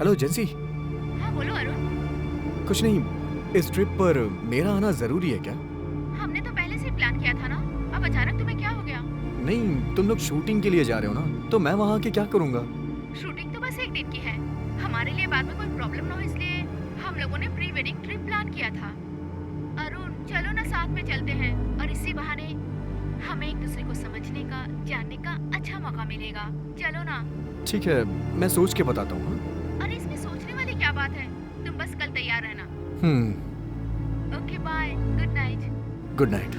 Hello जेंसी। हाँ बोलो अरुण। कुछ नहीं, इस ट्रिप पर मेरा आना जरूरी है क्या? हमने तो पहले से ही प्लान किया था ना, अब अचानक तुम्हें क्या हो गया? नहीं, तुम लोग शूटिंग के लिए जा रहे हो ना, तो मैं वहाँ के क्या करूँगा? शूटिंग तो बस एक दिन की है, हमारे लिए बाद में कोई प्रॉब्लम ना हो इसलिए हम लोगों ने प्री वेडिंग ट्रिप प्लान किया था। अरुण चलो ना साथ में चलते हैं और इसी बहाने हमें एक दूसरे को समझने का, जानने का अच्छा मौका मिलेगा। चलो ना। ठीक है, मैं सोच के बताता हूँ। हाँ? अरे इसमें सोचने वाली क्या बात है, तुम बस कल तैयार रहना। Okay bye, good night. Good night.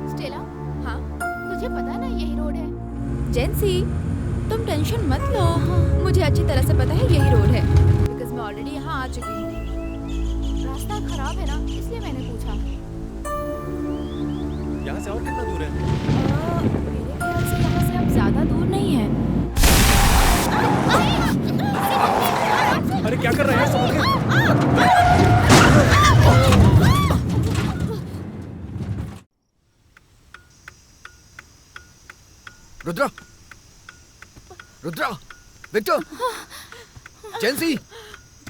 Stella, हाँ तुझे पता है ना यही रोड है। जेंसी, तुम टेंशन मत लो, मुझे अच्छी तरह से पता है यही रोड है, बिकॉज मैं ऑलरेडी यहाँ आ चुकी हूँ। रास्ता खराब है ना, इसलिए मैंने पूछा। यहाँ से और कितना दूर है? मेरे ख्याल से यहाँ से अब ज्यादा दूर नहीं है। अरे क्या कर रहे हैं सब लोग? Rudra, Rudra, Victor, Jency,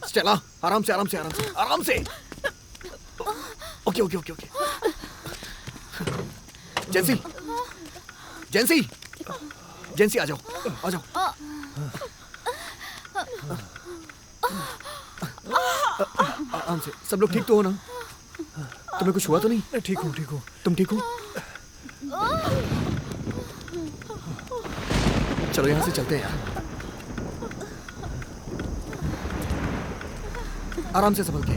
Stella, आराम से आराम से आराम से आराम से। Okay okay okay okay. Jency, Jency, Jency आ जाओ, आ जाओ। आराम से। सब लोग ठीक तो हो ना? तुम्हें कुछ हुआ तो नहीं? ठीक हूँ ठीक हूँ। तुम ठीक हो? चलो यहाँ से चलते हैं यार। आराम से संभल के।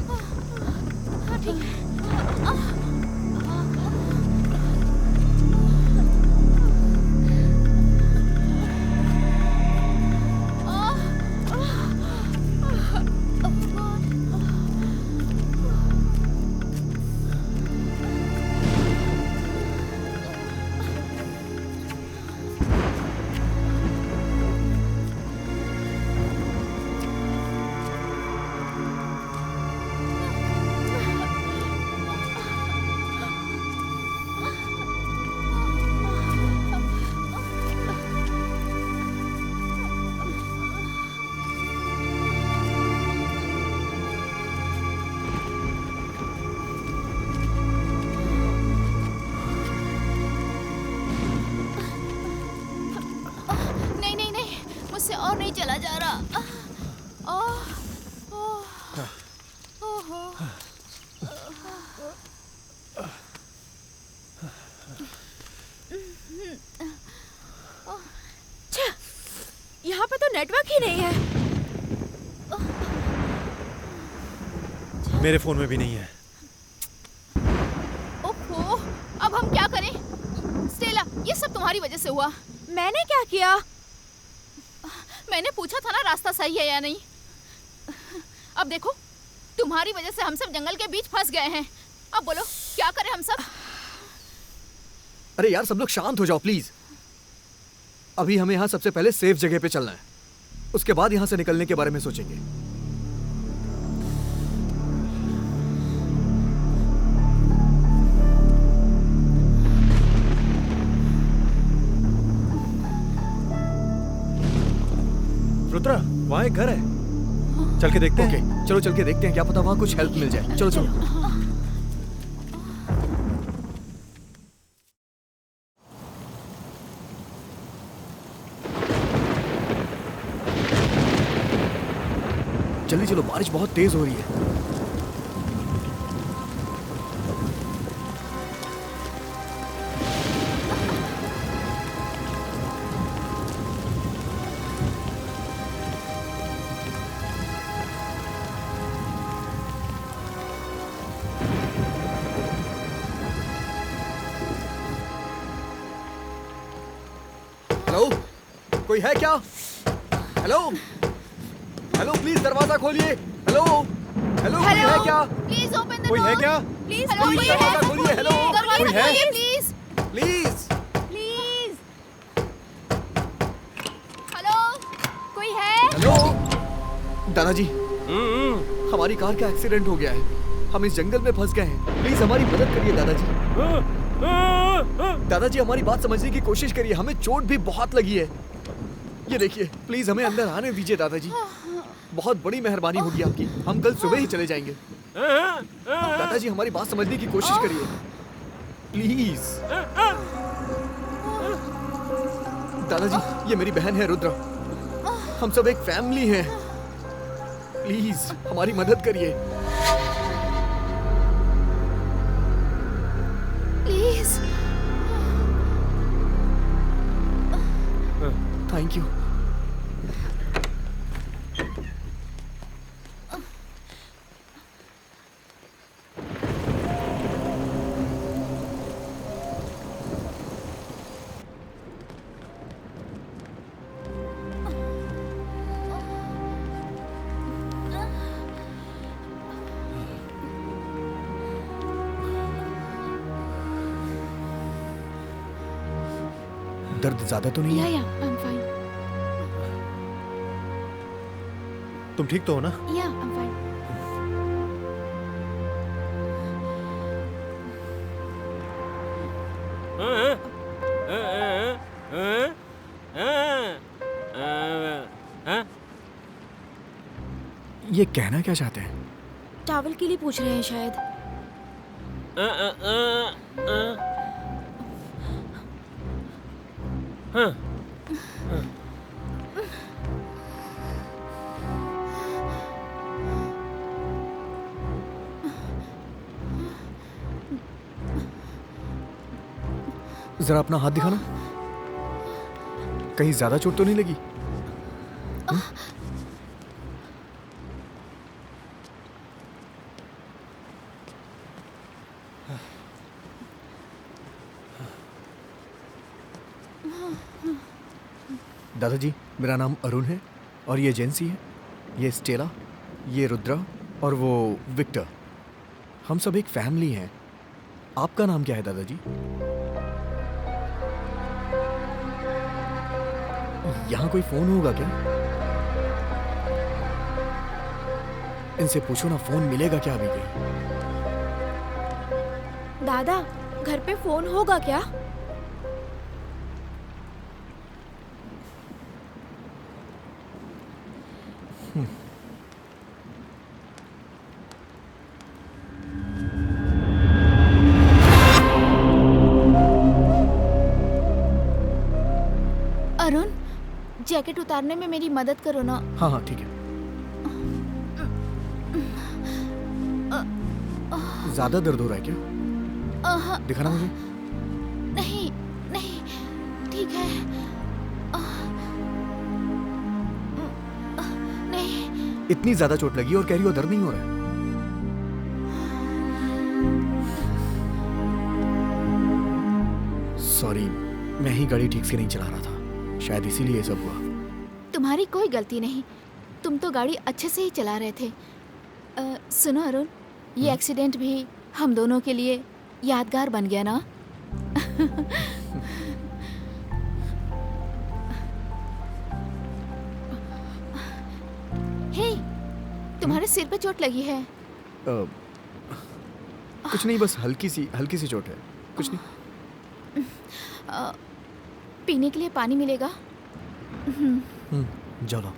नहीं नहीं नहीं, मुझसे और नहीं चला जा रहा। यहाँ पे तो नेटवर्क ही नहीं है। मेरे फोन में भी नहीं है। ओहो, अब हम क्या करें? स्टेला, ये सब तुम्हारी वजह से हुआ। मैंने क्या किया? मैंने पूछा था ना रास्ता सही है या नहीं। अब देखो, तुम्हारी वजह से हम सब जंगल के बीच फंस गए हैं। अब बोलो क्या करें हम सब? अरे यार सब लोग शांत हो जाओ प्लीज। अभी हमें यहाँ सबसे पहले सेफ जगह पे चलना है, उसके बाद यहाँ से निकलने के बारे में सोचेंगे। रुद्रा, वहाँ एक घर है, चल के देखते हैं। ओके, चलो चल के देखते हैं, क्या पता वहाँ कुछ हेल्प मिल जाए। चलो चलो। जल्दी चलो, बारिश बहुत तेज हो रही है। हेलो, कोई है क्या? हेलो, हेलो प्लीज दरवाजा खोलिए। हेलो, हेलो कोई है क्या? प्लीज ओपन द कोई है क्या? प्लीज प्लीज दरवाजा खोलिए। हेलो, कोई है? Please please. प्लीज। हेलो, कोई है? हेलो, दादाजी, हमारी कार का एक्सीडेंट हो गया है। हम इस जंगल में फंस गए हैं। प्लीज हमारी मदद करिए दादाजी। दादाजी हमारी बात समझने की कोशिश करिए, हमें चोट भी बहुत लगी है। ये देखिए, प्लीज हमें अंदर आने दीजिए दादाजी। बहुत बड़ी मेहरबानी होगी आपकी। हम कल सुबह ही चले जाएंगे। दादाजी हमारी बात समझने की कोशिश करिए प्लीज। दादाजी, ये मेरी बहन है रुद्रा। हम सब एक फैमिली हैं। प्लीज हमारी मदद करिए। प्लीज। Thank you. दर्द ज्यादा तो नहीं है? या आई एम फाइन। तुम ठीक तो हो ना? या आई एम फाइन। ये कहना क्या चाहते हैं? टावल के लिए पूछ रहे हैं शायद। जरा अपना हाथ दिखाना। कहीं ज्यादा चोट तो नहीं लगी? दादाजी, मेरा नाम अरुण है और ये जेंसी है, ये स्टेला, ये रुद्रा और वो विक्टर। हम सब एक फैमिली हैं। आपका नाम क्या है दादाजी? यहाँ कोई फोन होगा क्या? इनसे पूछो ना, फोन मिलेगा क्या अभी कहीं? दादा, घर पे फोन होगा क्या? अरुण, जैकेट उतारने में मेरी मदद करो ना। हाँ हाँ ठीक है। ज्यादा दर्द हो रहा है क्या? दिखाना मुझे। नहीं नहीं, ठीक है। नहीं। इतनी ज्यादा चोट लगी और कह रही हो दर्द नहीं हो रहा है? सॉरी, मैं ही गाड़ी ठीक से नहीं चला रहा था, शायद इसीलिए ये सब हुआ। तुम्हारी कोई गलती नहीं, तुम तो गाड़ी अच्छे से ही चला रहे थे। सुनो अरुण, ये एक्सीडेंट भी हम दोनों के लिए यादगार बन गया ना? हे, तुम्हारे सिर पे चोट लगी है। कुछ नहीं, बस हल्की सी चोट है, कुछ नहीं। पीने के लिए पानी मिलेगा? जाओ लाओ।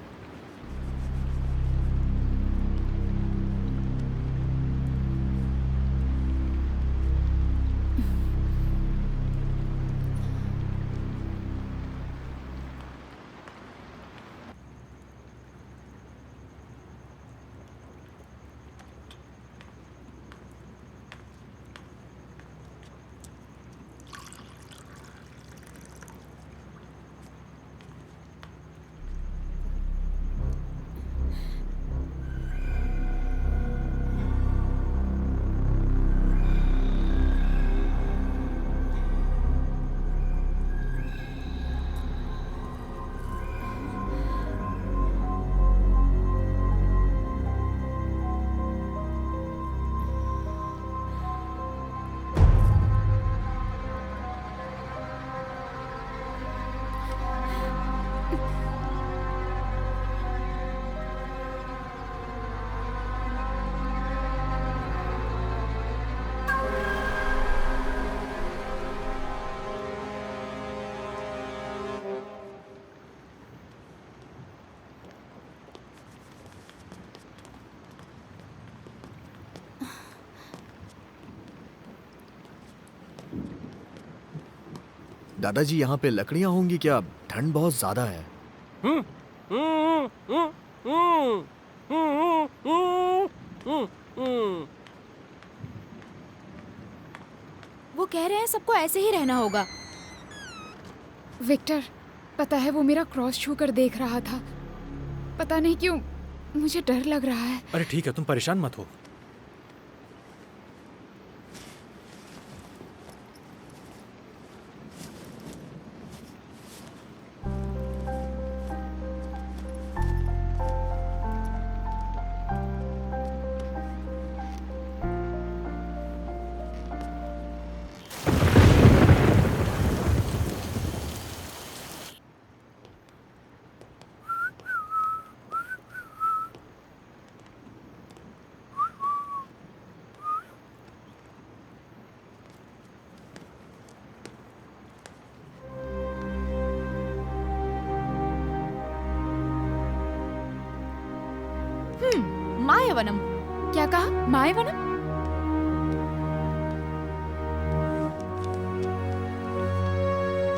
दादाजी यहाँ पे लकड़ियाँ होंगी क्या? ठंड बहुत ज्यादा है। वो कह रहे हैं सबको ऐसे ही रहना होगा। विक्टर, पता है वो मेरा क्रॉस छू कर देख रहा था। पता नहीं क्यों मुझे डर लग रहा है। अरे ठीक है, तुम परेशान मत हो। मायावनम। क्या कहा? मायावनम?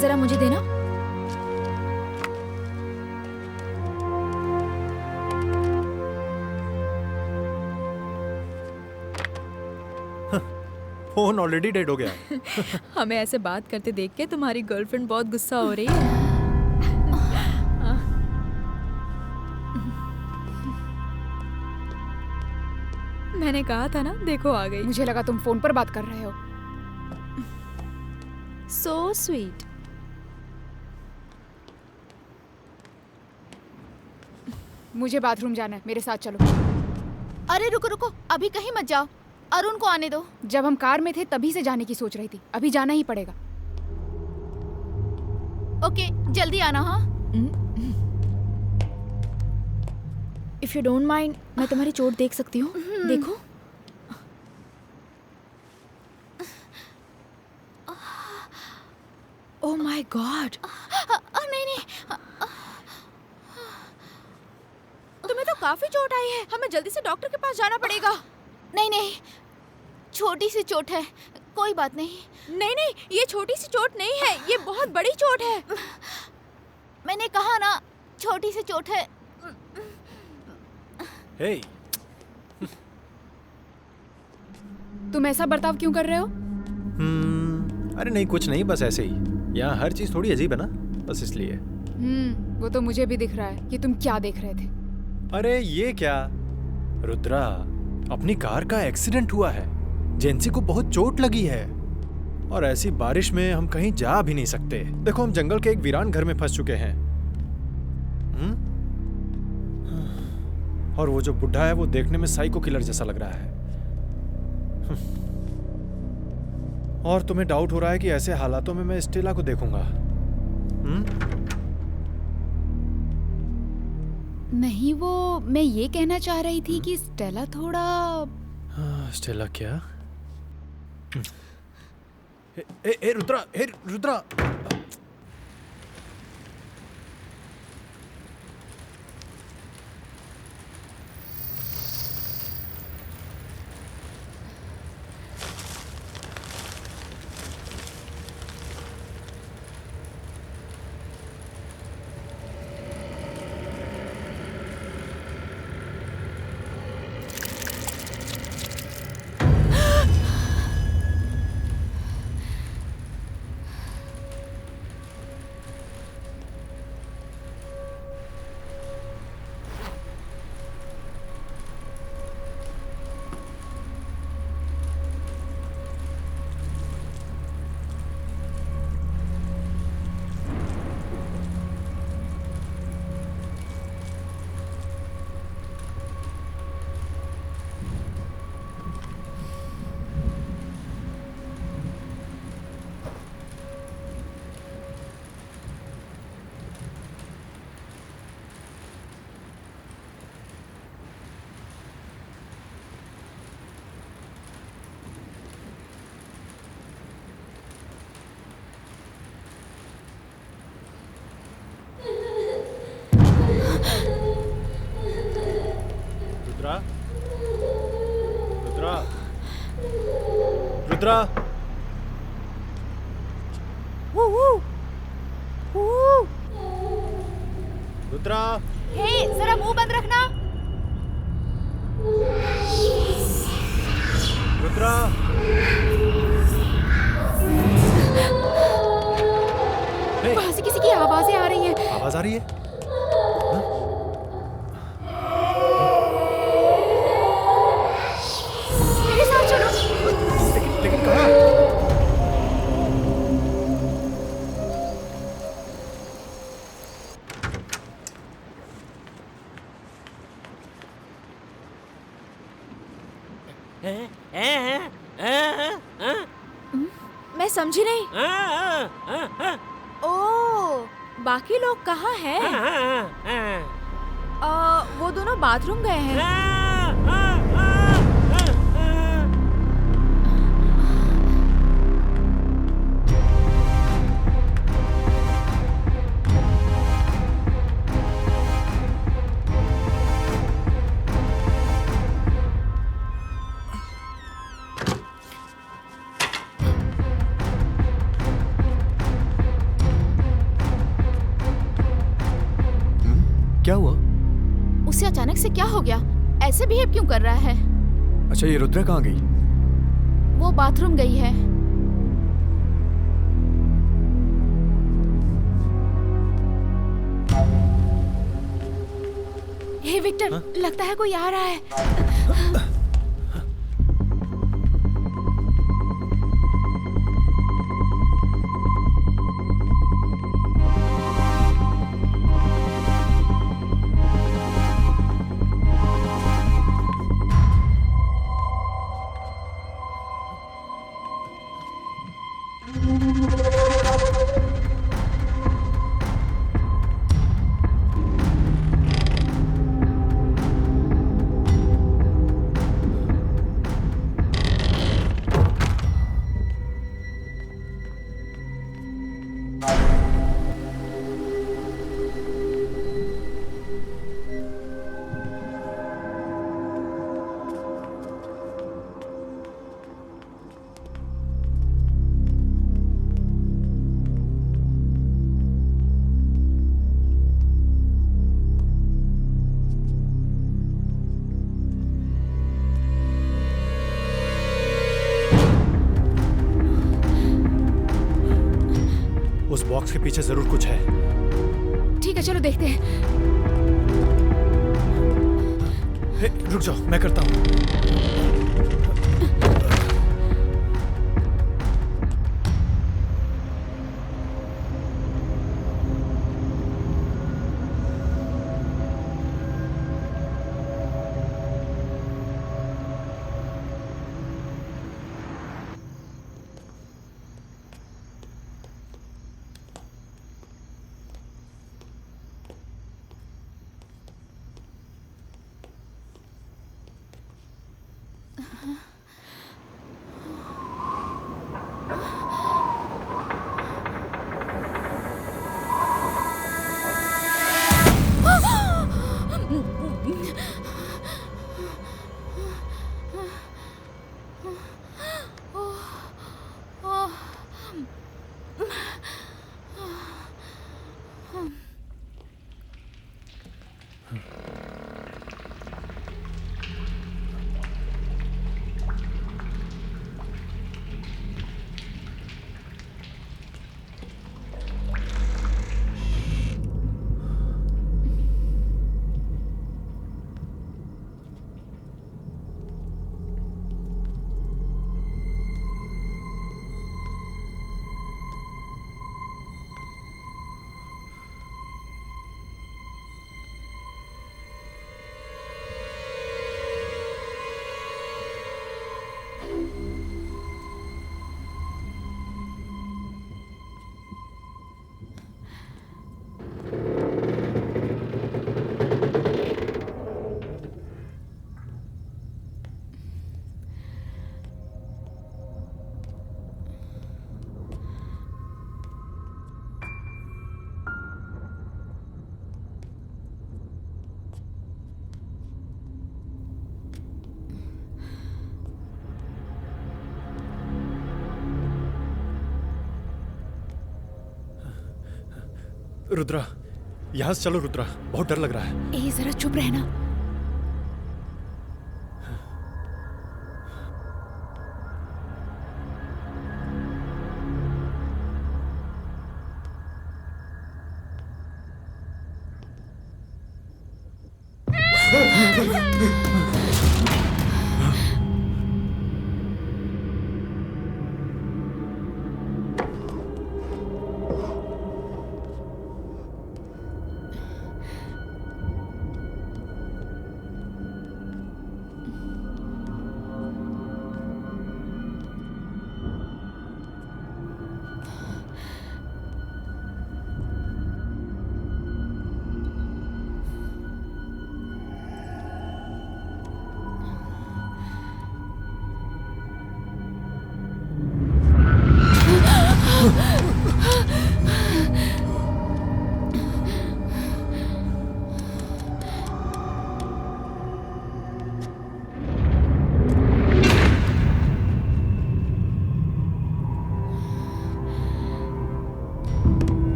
जरा मुझे देना। फोन ऑलरेडी डेड हो गया। हमें ऐसे बात करते देख के तुम्हारी गर्लफ्रेंड बहुत गुस्सा हो रही है। मैंने कहा था ना, देखो आ गई। मुझे लगा तुम फोन पर बात कर रहे हो। So sweet. मुझे बाथरूम जाना है, मेरे साथ चलो। अरे रुको रुको, अभी कहीं मत जाओ, अरुण को आने दो। जब हम कार में थे तभी से जाने की सोच रही थी, अभी जाना ही पड़ेगा। ओके, जल्दी आना। हाँ, इफ यू डोंट माइंड, मैं तुम्हारी चोट देख सकती हूँ? देखो। Oh my God. नहीं नहीं, तुम्हें तो काफी चोट आई है, हमें जल्दी से डॉक्टर के पास जाना पड़ेगा। नहीं नहीं, छोटी सी चोट है, कोई बात नहीं। नहीं नहीं, ये छोटी सी चोट नहीं है, ये बहुत बड़ी चोट है। मैंने कहा ना, छोटी सी चोट है। हे, तुम ऐसा बर्ताव क्यों कर रहे हो? अरे नहीं, कुछ नहीं, बस ऐसे ही। यहाँ हर चीज थोड़ी अजीब है ना, बस इसलिए। वो तो मुझे भी दिख रहा है कि तुम क्या देख रहे थे। अरे ये क्या रुद्रा, अपनी कार का एक्सीडेंट हुआ है, जेंसी को बहुत चोट लगी है, और ऐसी बारिश में हम कहीं जा भी नहीं सकते। देखो, हम जंगल के एक वीरान घर में फंस चुके हैं। और वो जो बुढ़ा है वो देखने में साइको किलर जैसा लग रहा है। और तुम्हें डाउट हो रहा है कि ऐसे हालातों में मैं स्टेला को देखूंगा? नहीं, वो मैं ये कहना चाह रही थी कि स्टेला थोड़ा। स्टेला क्या? ए रुद्रा, रुद्रा। रुद्रा, रुद्रा। रुद्रा, हे, जरा मुंह बंद रखना। रुद्रा। हे, वहाँ से किसी की आवाजें आ रही हैं। आवाज आ रही है? मेरे साथ चलो। लेकिन कहाँ? मैं समझी नहीं। ओ, बाकी लोग कहाँ हैं? वो दोनों बाथरूम गए हैं। क्या हुआ? उसे अचानक से क्या हो गया? ऐसे बिहेव क्यों कर रहा है? अच्छा, ये रुद्रा कहाँ गई? वो बाथरूम गई है। हे विक्टर, लगता है कोई आ रहा है। उस बॉक्स के पीछे जरूर कुछ है। ठीक है, चलो देखते हैं। हे, रुक जाओ, मैं करता हूँ। रुद्रा, यहाँ से चलो रुद्रा, बहुत डर लग रहा है। ए जरा चुप रहना।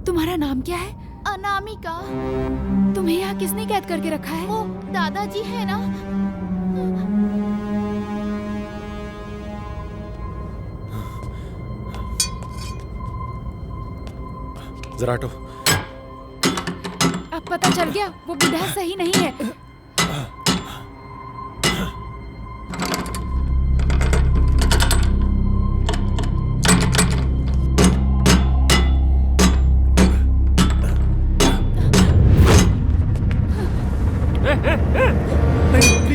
तुम्हारा नाम क्या है? अनामिका। तुम्हें यहाँ किसने कैद करके रखा है? वो दादाजी है ना। जरा हटो। अब पता चल गया वो बुढ़ा सही नहीं है।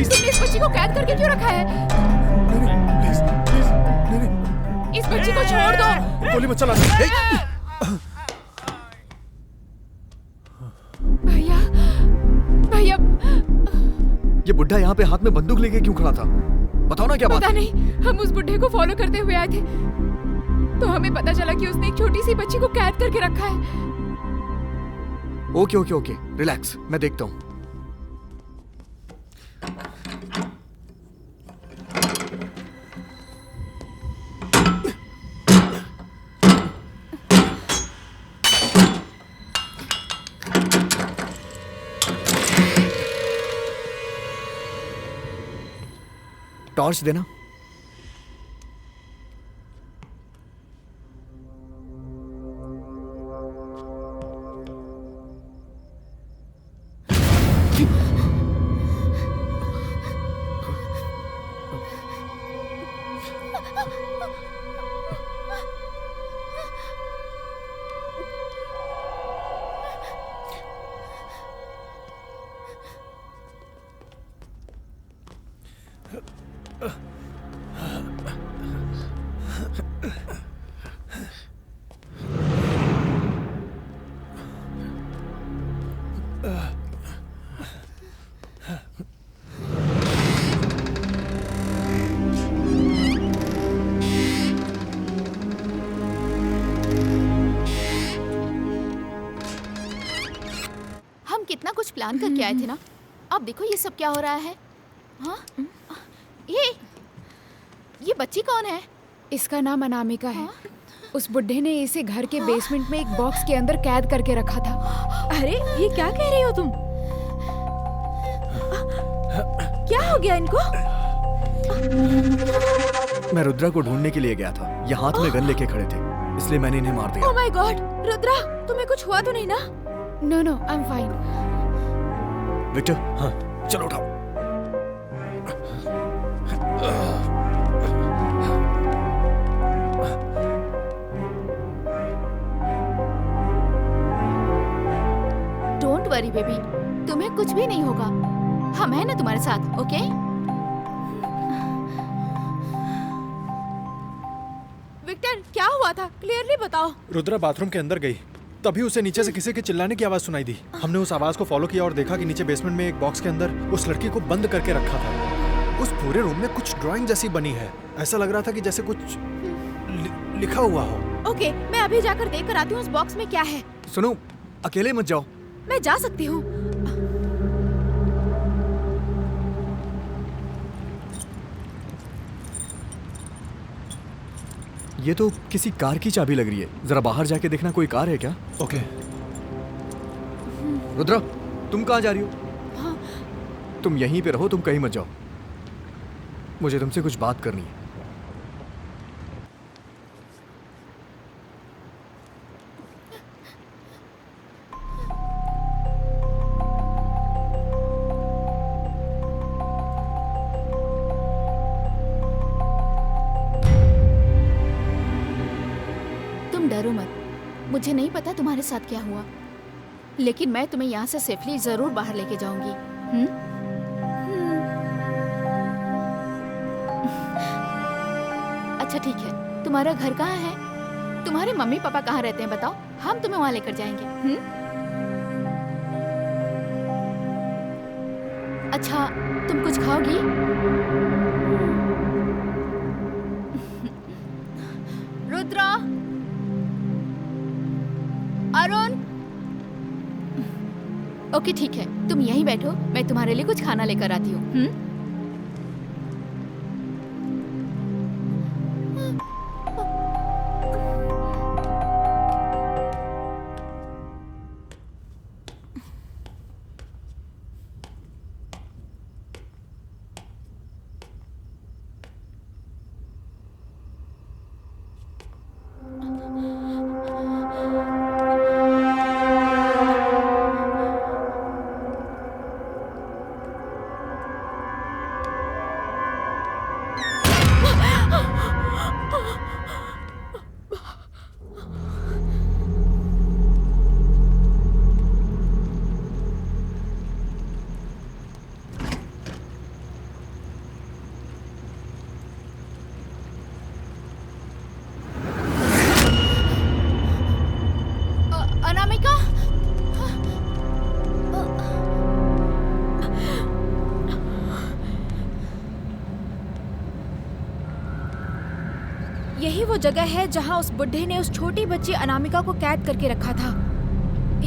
तुमने इस बच्ची को कैद करके क्यों रखा है? प्लीज प्लीज, नहीं, इस बच्ची को छोड़ दो। गोली मत चला। भैया भैया, ये बुढ़ा यहाँ पे हाथ में बंदूक लेके क्यों खड़ा था? बताओ ना क्या बात पता है? नहीं, हम उस बुढ़े को फॉलो करते हुए आए थे तो हमें पता चला कि उसने एक छोटी सी बच्ची को कैद करके रखा है। ओके ओके ओके, रिलैक्स, मैं देखता हूँ। टॉर्च देना। कितना कुछ प्लान करके आए थे ना। अब देखो ये सब क्या हो रहा है। हाँ, ये बच्ची कौन है? इसका नाम अनामिका है। उस बुड्ढे ने इसे घर के बेसमेंट में एक बॉक्स के अंदर कैद करके रखा था। अरे ये क्या कह रही हो तुम? क्या हो गया इनको? मैं रुद्रा को ढूंढने के लिए गया था। ये हाथ में गन लेके खड़े थे, इसलिए मैंने इन्हें मार दिया। ओह माय गॉड, रुद्रा तुम्हें कुछ हुआ तो नहीं ना? No no, I am fine. Victor, हाँ, चलो उठाओ। डोंट वरी बेबी, तुम्हें कुछ भी नहीं होगा। हम हैं ना तुम्हारे साथ, ओके? विक्टर, क्या हुआ था? क्लियरली बताओ। रुद्रा बाथरूम के अंदर गई, तभी उसे नीचे से किसी के चिल्लाने की आवाज सुनाई दी। हमने उस आवाज को फॉलो किया और देखा कि नीचे बेसमेंट में एक बॉक्स के अंदर उस लड़की को बंद करके रखा था। उस पूरे रूम में कुछ ड्राइंग जैसी बनी है। ऐसा लग रहा था कि जैसे कुछ लिखा हुआ हो। ओके, मैं अभी जाकर देख कर आती हूँ उस बॉक्स में क्या है। सुनो, अकेले मत जाओ, मैं जा सकती हूँ। ये तो किसी कार की चाबी लग रही है, जरा बाहर जाके देखना कोई कार है क्या। ओके। रुद्रा, तुम कहाँ जा रही हो? हाँ। तुम यहीं पे रहो, तुम कहीं मत जाओ, मुझे तुमसे कुछ बात करनी है। तुम डरो मत, मुझे नहीं पता तुम्हारे साथ क्या हुआ, लेकिन मैं तुम्हें यहाँ से सेफली जरूर बाहर लेके जाऊंगी। अच्छा ठीक है, तुम्हारा घर कहाँ है? तुम्हारे मम्मी पापा कहाँ रहते हैं बताओ, हम तुम्हें वहाँ लेकर जाएंगे। अच्छा, तुम कुछ खाओगी? रुद्रा, अरुण। ओके ठीक है, तुम यहीं बैठो, मैं तुम्हारे लिए कुछ खाना लेकर आती हूँ। अनामिका, यही वो जगह है जहाँ उस बुड्ढे ने उस छोटी बच्ची अनामिका को कैद करके रखा था।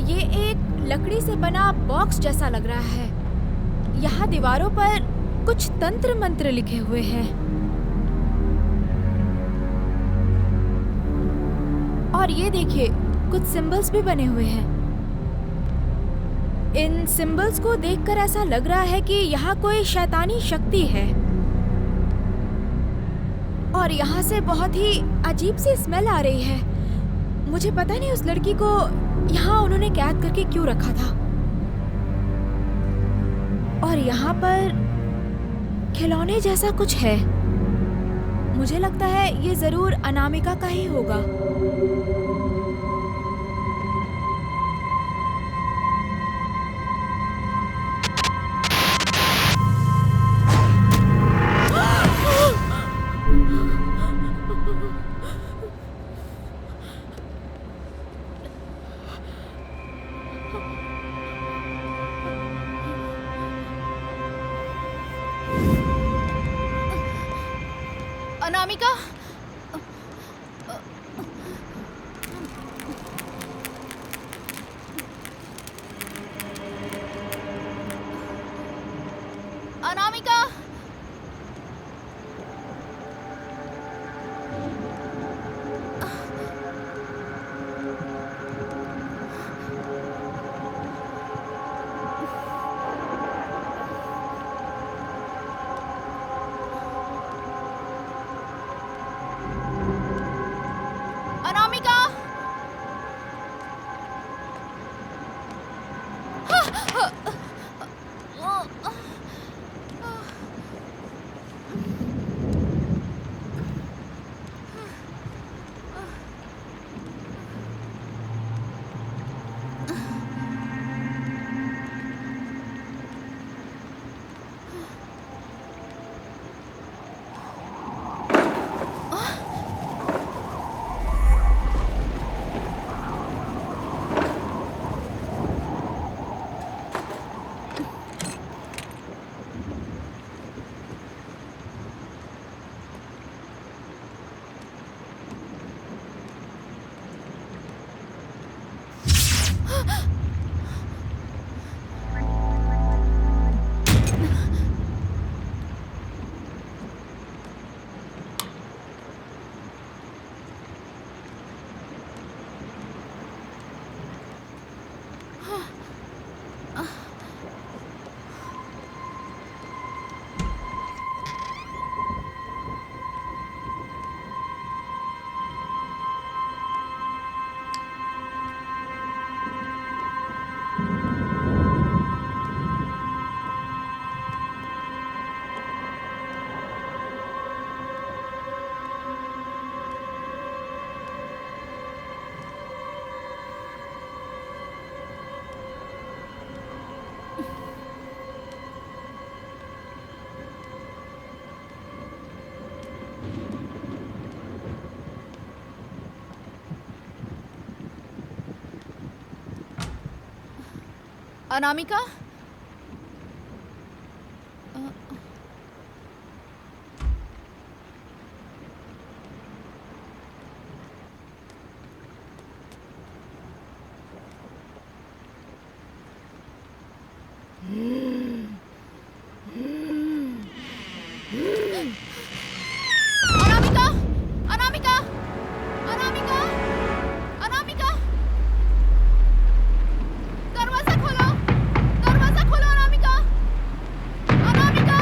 ये एक लकड़ी से बना बॉक्स जैसा लग रहा है। यहाँ दीवारों पर कुछ तंत्र मंत्र लिखे हुए हैं और ये देखिए, कुछ सिंबल्स भी बने हुए हैं। इन सिंबल्स को देखकर ऐसा लग रहा है कि यहाँ कोई शैतानी शक्ति है और यहाँ से बहुत ही अजीब सी स्मेल आ रही है। मुझे पता नहीं उस लड़की को यहाँ उन्होंने कैद करके क्यों रखा था। और यहाँ पर खिलौने जैसा कुछ है। मुझे लगता है ये जरूर अनामिका का ही होगा। अनामिका, अनामिका, अनामिका। अनामिका, अनामिका, अनामिका, अनामिका, अनामिका, दरवाजा खोलो, दरवाजा खोलो अनामिका, अनामिका।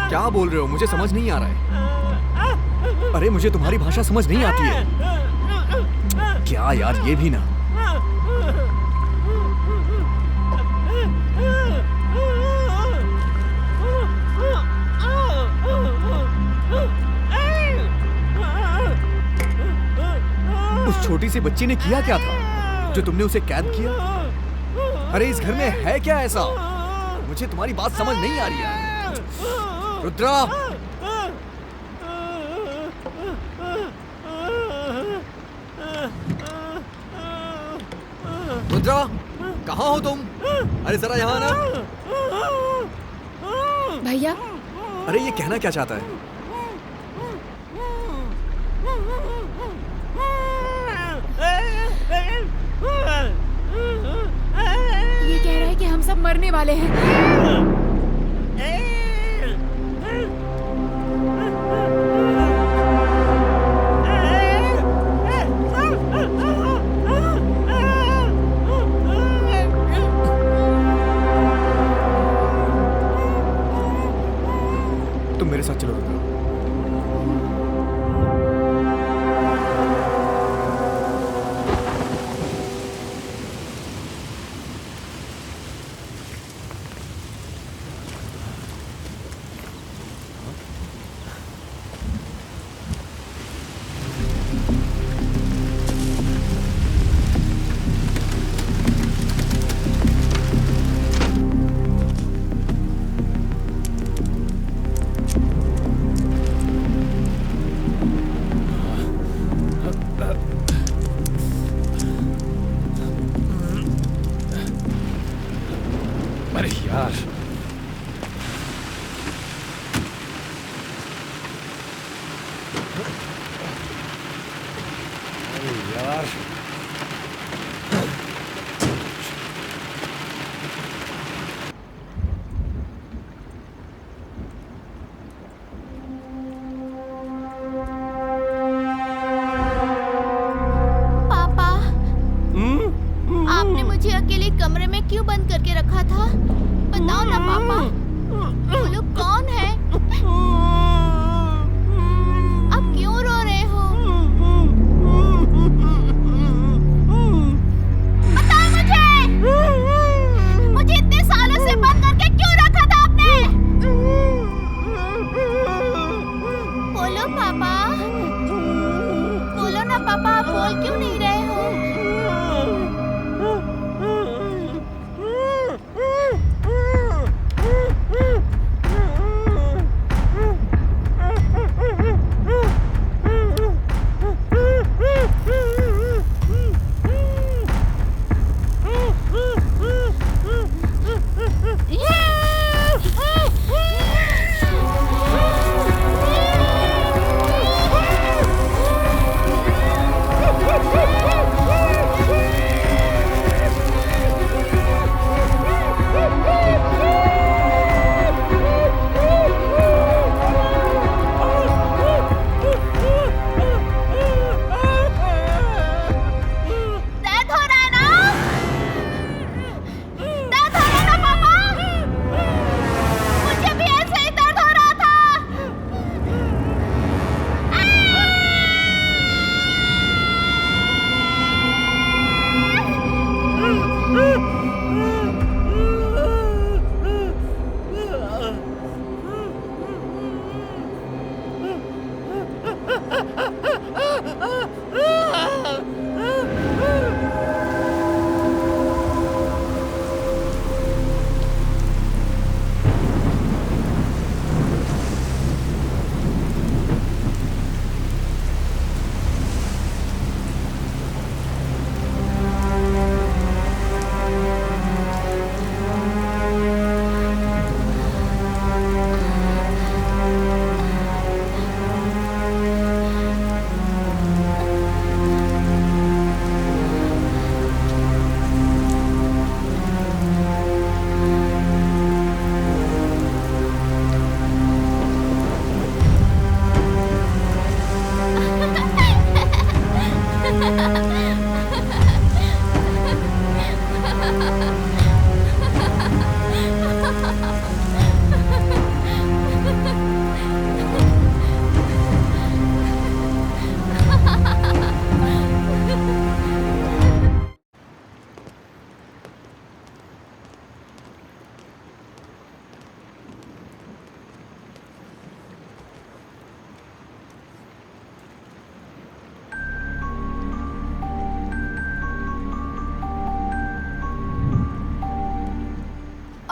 क्या बोल रहे हो? मुझे समझ नहीं आ रहा है। अरे मुझे तुम्हारी भाषा समझ नहीं आती है। क्या यार, ये भी ना। उस छोटी सी बच्ची ने किया क्या था जो तुमने उसे कैद किया? अरे इस घर में है क्या ऐसा? मुझे तुम्हारी बात समझ नहीं आ रही है। रुद्रा! रुद्रा, कहाँ हो तुम? अरे जरा यहाँ आना। भैया, अरे ये कहना क्या चाहता है? ये कह रहा है कि हम सब मरने वाले हैं। तुम मेरे साथ चलो रुद्रा।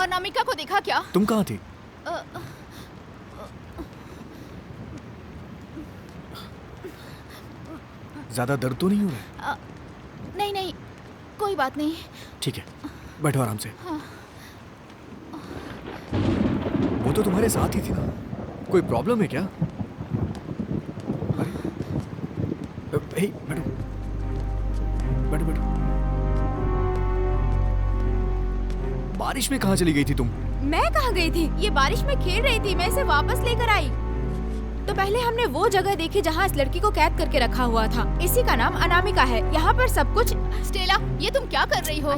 अनामिका को देखा क्या? तुम कहाँ थी? अ, ज्यादा दर्द तो नहीं हो रहा है? नहीं नहीं, कोई बात नहीं। ठीक है, बैठो आराम से। हाँ। वो तो तुम्हारे साथ ही थी ना, कोई प्रॉब्लम है क्या? अरे हे, बैठो बैठो बैठो। बारिश में कहाँ चली गई थी तुम? मैं कहाँ गई थी? ये बारिश में खेल रही थी, मैं इसे वापस लेकर आई। तो पहले हमने वो जगह देखी जहाँ इस लड़की को कैद करके रखा हुआ था। इसी का नाम अनामिका है। यहाँ पर सब कुछ। स्टेला, ये तुम क्या कर रही हो?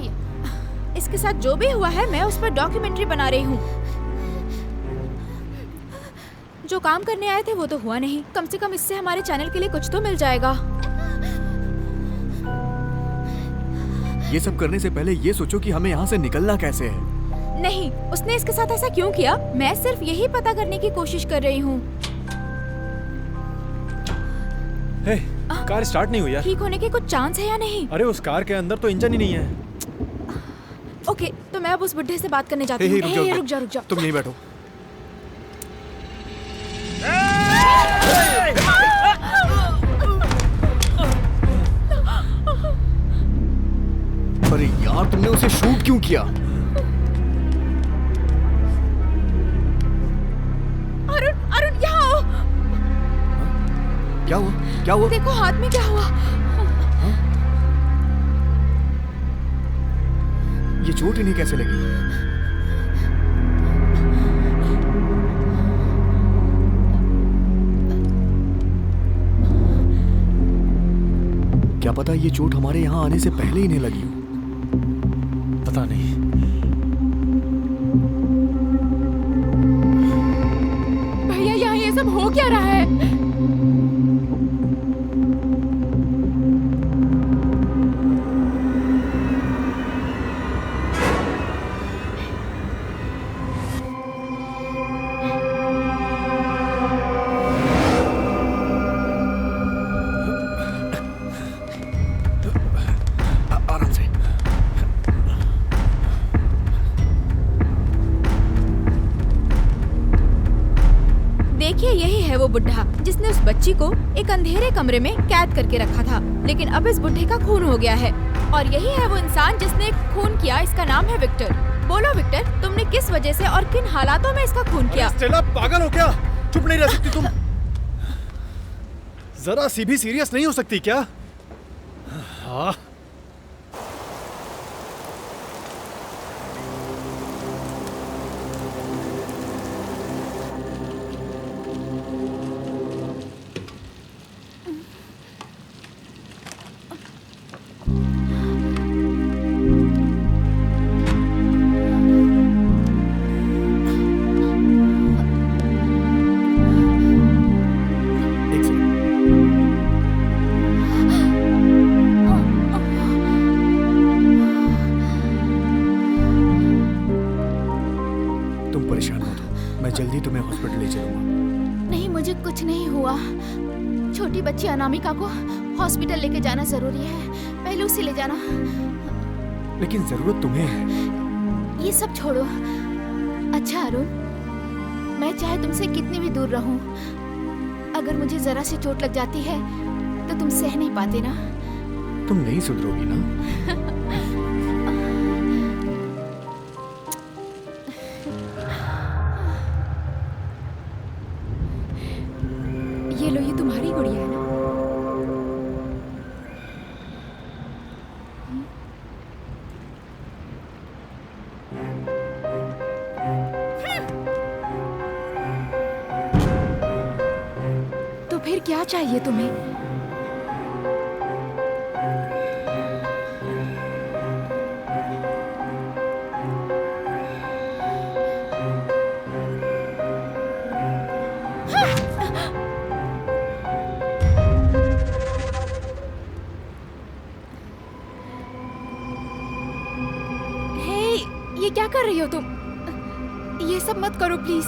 इसके साथ जो भी हुआ है मैं उस पर डॉक्यूमेंट्री बना रही हूँ। जो काम करने आए थे वो तो हुआ नहीं, कम से कम इससे हमारे चैनल के लिए कुछ तो मिल जाएगा। ये सब करने से पहले ये सोचो कि हमें यहाँ से निकलना कैसे है। नहीं, उसने इसके साथ ऐसा क्यों किया? मैं सिर्फ यही पता करने की कोशिश कर रही हूँ। हे, कार स्टार्ट नहीं हुई यार। ठीक होने के कुछ चांस है या नहीं? अरे उस कार के अंदर तो इंजन ही नहीं है। ओके, तो मैं अब उस बुड्ढे से बात करने जाती हूँ। रुक जा। तुम यहीं बैठो। अरे यार, तुमने उसे शूट क्यों किया? अरुण यहाँ आओ। क्या हुआ? क्या हुआ? देखो हाथ में क्या हुआ। ये चोट इन्हें कैसे लगी? क्या पता ये चोट हमारे यहाँ आने से पहले इन्हें लगी हो। पता नहीं। भैया यहाँ ये सब हो क्या रहा है? आराम से। देखिए, यही है वो बुढ़ा जिसने उस बच्ची को एक अंधेरे कमरे में कैद करके रखा था। लेकिन अब इस बुढ़े का खून हो गया है और यही है वो इंसान जिसने खून किया। इसका नाम है विक्टर। बोलो विक्टर, तुमने किस वजह से और किन हालातों में इसका खून किया? स्टेला, पागल हो क्या? चुप नहीं रह सकती तुम? जरा सी भी सीरियस नहीं हो सकती क्या? हाँ। एक सेकंड। तुम परेशान मत हो, मैं जल्दी तुम्हें हॉस्पिटल ले चलूंगा। नहीं, मुझे कुछ नहीं हुआ। छोटी बच्ची अनामिका को हॉस्पिटल लेके जाना जरूरी है। पहले उसे ले जाना। लेकिन जरूरत तुम्हें है। ये सब छोड़ो। अच्छा अरुण, मैं चाहे तुमसे कितनी भी दूर रहूं, अगर मुझे जरा सी चोट लग जाती है तो तुम सह नहीं पाते ना? तुम नहीं सुधरोगी ना? ये लो, ये तुम्हारी गुड़िया है ना? तो फिर क्या चाहिए तुम्हें? ये क्या कर रही हो तुम? ये सब मत करो प्लीज।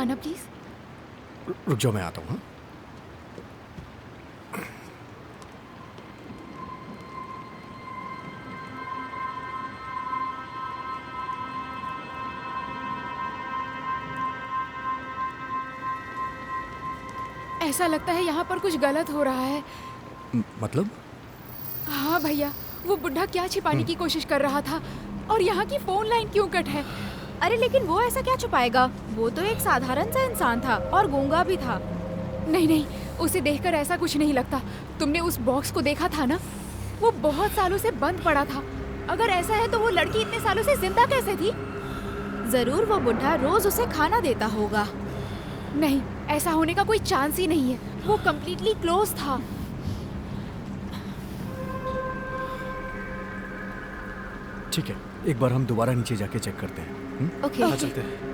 आना प्लीज। रुक जाओ, मैं आता हूँ। हाँ? ऐसा लगता है यहाँ पर कुछ गलत हो रहा है। मतलब? हाँ भैया, वो बुढ़ा क्या छिपाने की कोशिश कर रहा था, और यहाँ की फोन लाइन क्यों कट है? अरे लेकिन वो ऐसा क्या छुपाएगा? वो तो एक साधारण सा इंसान था और गूंगा भी था। नहीं नहीं, उसे देखकर ऐसा कुछ नहीं लगता। तुमने उस बॉक्स को देखा था ना? वो बहुत सालों से बंद पड़ा था। अगर ऐसा है तो वो लड़की इतने सालों से जिंदा कैसे थी? जरूर वो बुढ़ा रोज उसे खाना देता होगा। नहीं, ऐसा होने का कोई चांस ही नहीं है। वो कम्प्लीटली क्लोज था। ठीक है, एक बार हम दोबारा नीचे जाके चेक करते हैं। ओके। हाँ, चलते हैं।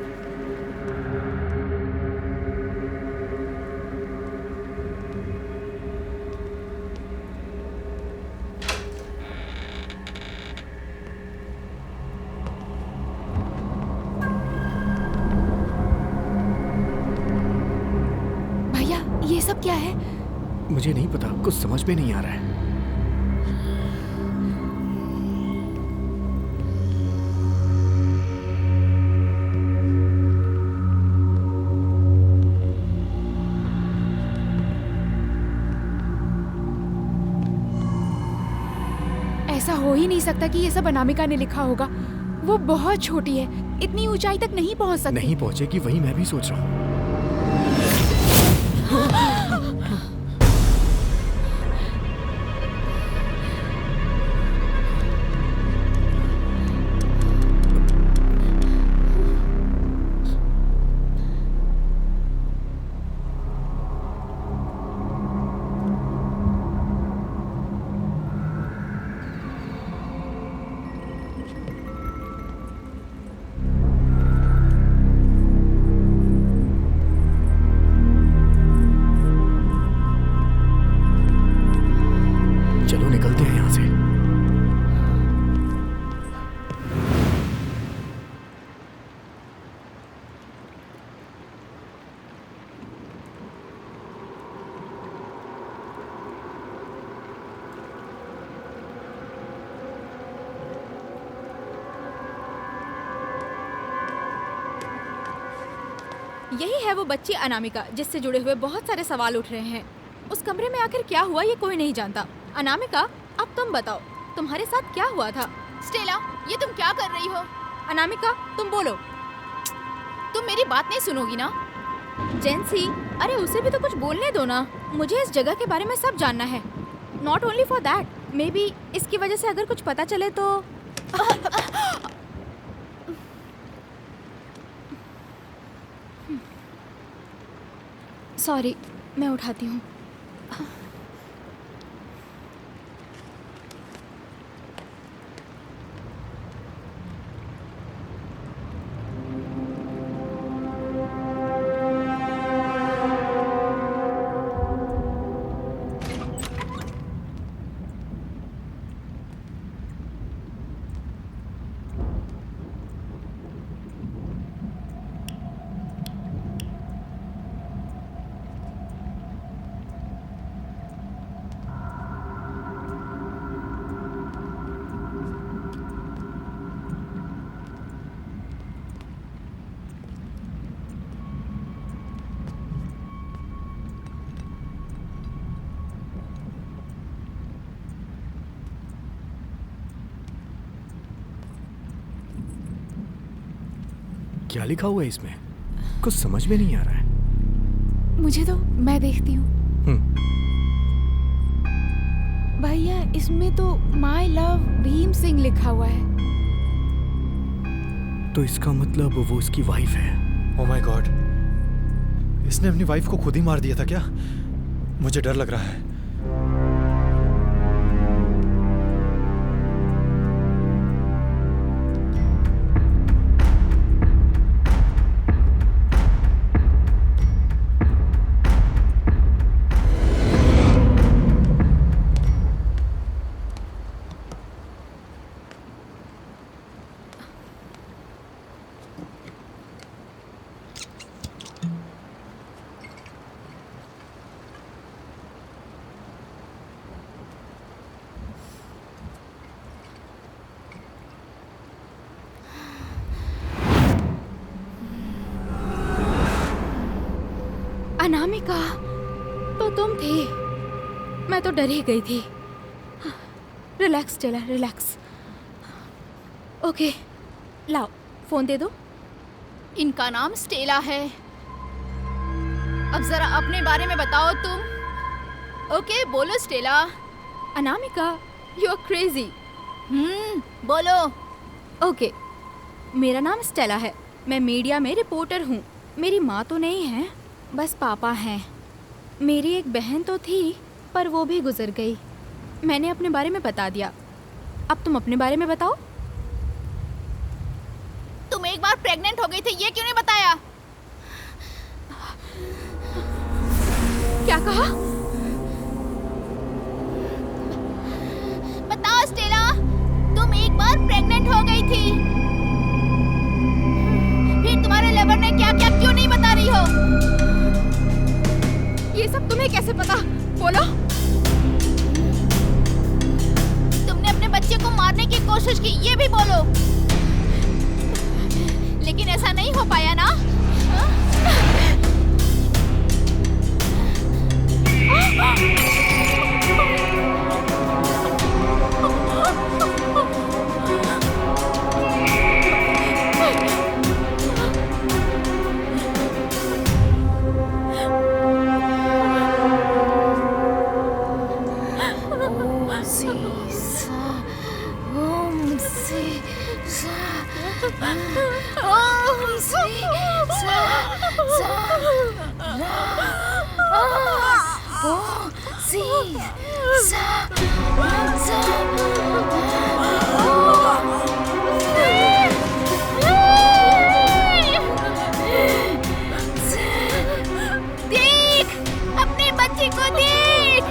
भैया, ये सब क्या है? मुझे नहीं पता, कुछ समझ में नहीं आ रहा है। ऐसा हो ही नहीं सकता कि ये सब अनामिका ने लिखा होगा। वो बहुत छोटी है, इतनी ऊंचाई तक नहीं पहुंच सकती। नहीं पहुंचेगी, वही मैं भी सोच रहा हूँ। चलो निकलते हैं यहाँ से। यही है वो बच्ची अनामिका जिससे जुड़े हुए बहुत सारे सवाल उठ रहे हैं। उस कमरे में आखिर क्या हुआ ये कोई नहीं जानता। अनामिका, अब तुम बताओ, तुम्हारे साथ क्या हुआ था? स्टेला, ये तुम क्या कर रही हो? अनामिका, तुम बोलो। तुम मेरी बात नहीं सुनोगी ना? जेंसी, अरे उसे भी तो कुछ बोलने दो ना। मुझे इस जगह के बारे में सब जानना है। Not only for that, may be इसकी वजह से अगर कुछ पता चले तो। सॉरी, मैं उठाती हूँ। क्या लिखा हुआ है इसमें? कुछ समझ में नहीं आ रहा है। मुझे तो, मैं देखती हूँ। भैया, इसमें तो माई लव भीम सिंह लिखा हुआ है। तो इसका मतलब वो उसकी वाइफ है। ओह माय गॉड, इसने अपनी वाइफ को खुद ही मार दिया था क्या? मुझे डर लग रहा है। अनामिका, तो तुम थी। मैं तो डर ही गई थी। Relax Stella, relax. ओके, लाओ फोन दे दो। इनका नाम स्टेला है। अब जरा अपने बारे में बताओ तुम। ओके, बोलो Stella. Anamika, you are crazy. बोलो। ओके, मेरा नाम स्टेला है। मैं मीडिया में रिपोर्टर हूँ। मेरी माँ तो नहीं है, बस पापा हैं। मेरी एक बहन तो थी, पर वो भी गुजर गई। मैंने अपने बारे में बता दिया। अब तुम अपने बारे में बताओ। तुम एक बार प्रेग्नेंट हो गई थी, ये क्यों नहीं बताया? क्या कहा? बताओ स्टेला, तुम एक बार प्रेग्नेंट हो गई थी। फिर तुम्हारे लवर ने क्या क्या क्यों नहीं बता रही हो? ये सब तुम्हें कैसे पता? बोलो। तुमने अपने बच्चे को मारने की कोशिश की, ये भी बोलो। लेकिन ऐसा नहीं हो पाया ना? देख, अपने बच्चे को देख।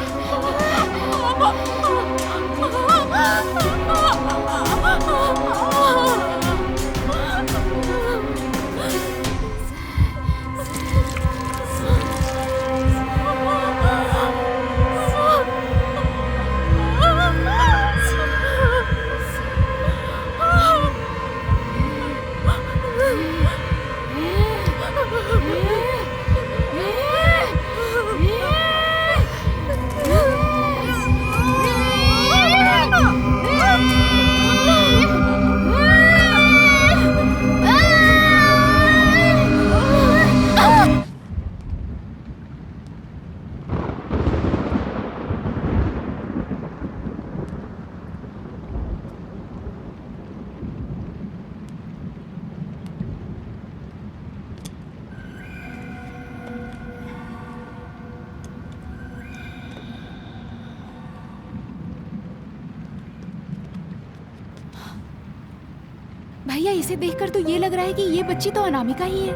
भैया, इसे देखकर तो ये लग रहा है कि ये बच्ची तो अनामिका ही है।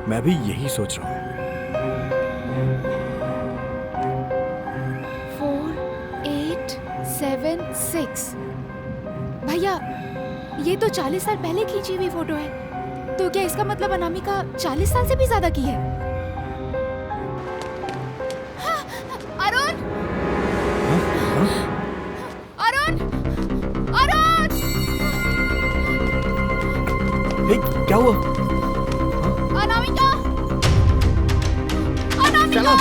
मैं भी यही सोच रहा हूँ। 4876। भैया, ये तो 40 साल पहले खींची हुई फोटो है। तो क्या इसका मतलब अनामिका 40 साल से भी ज्यादा की है? अरुण! अरुण! अरुण! हे, क्या हुआ? अनामिका! अनामिका!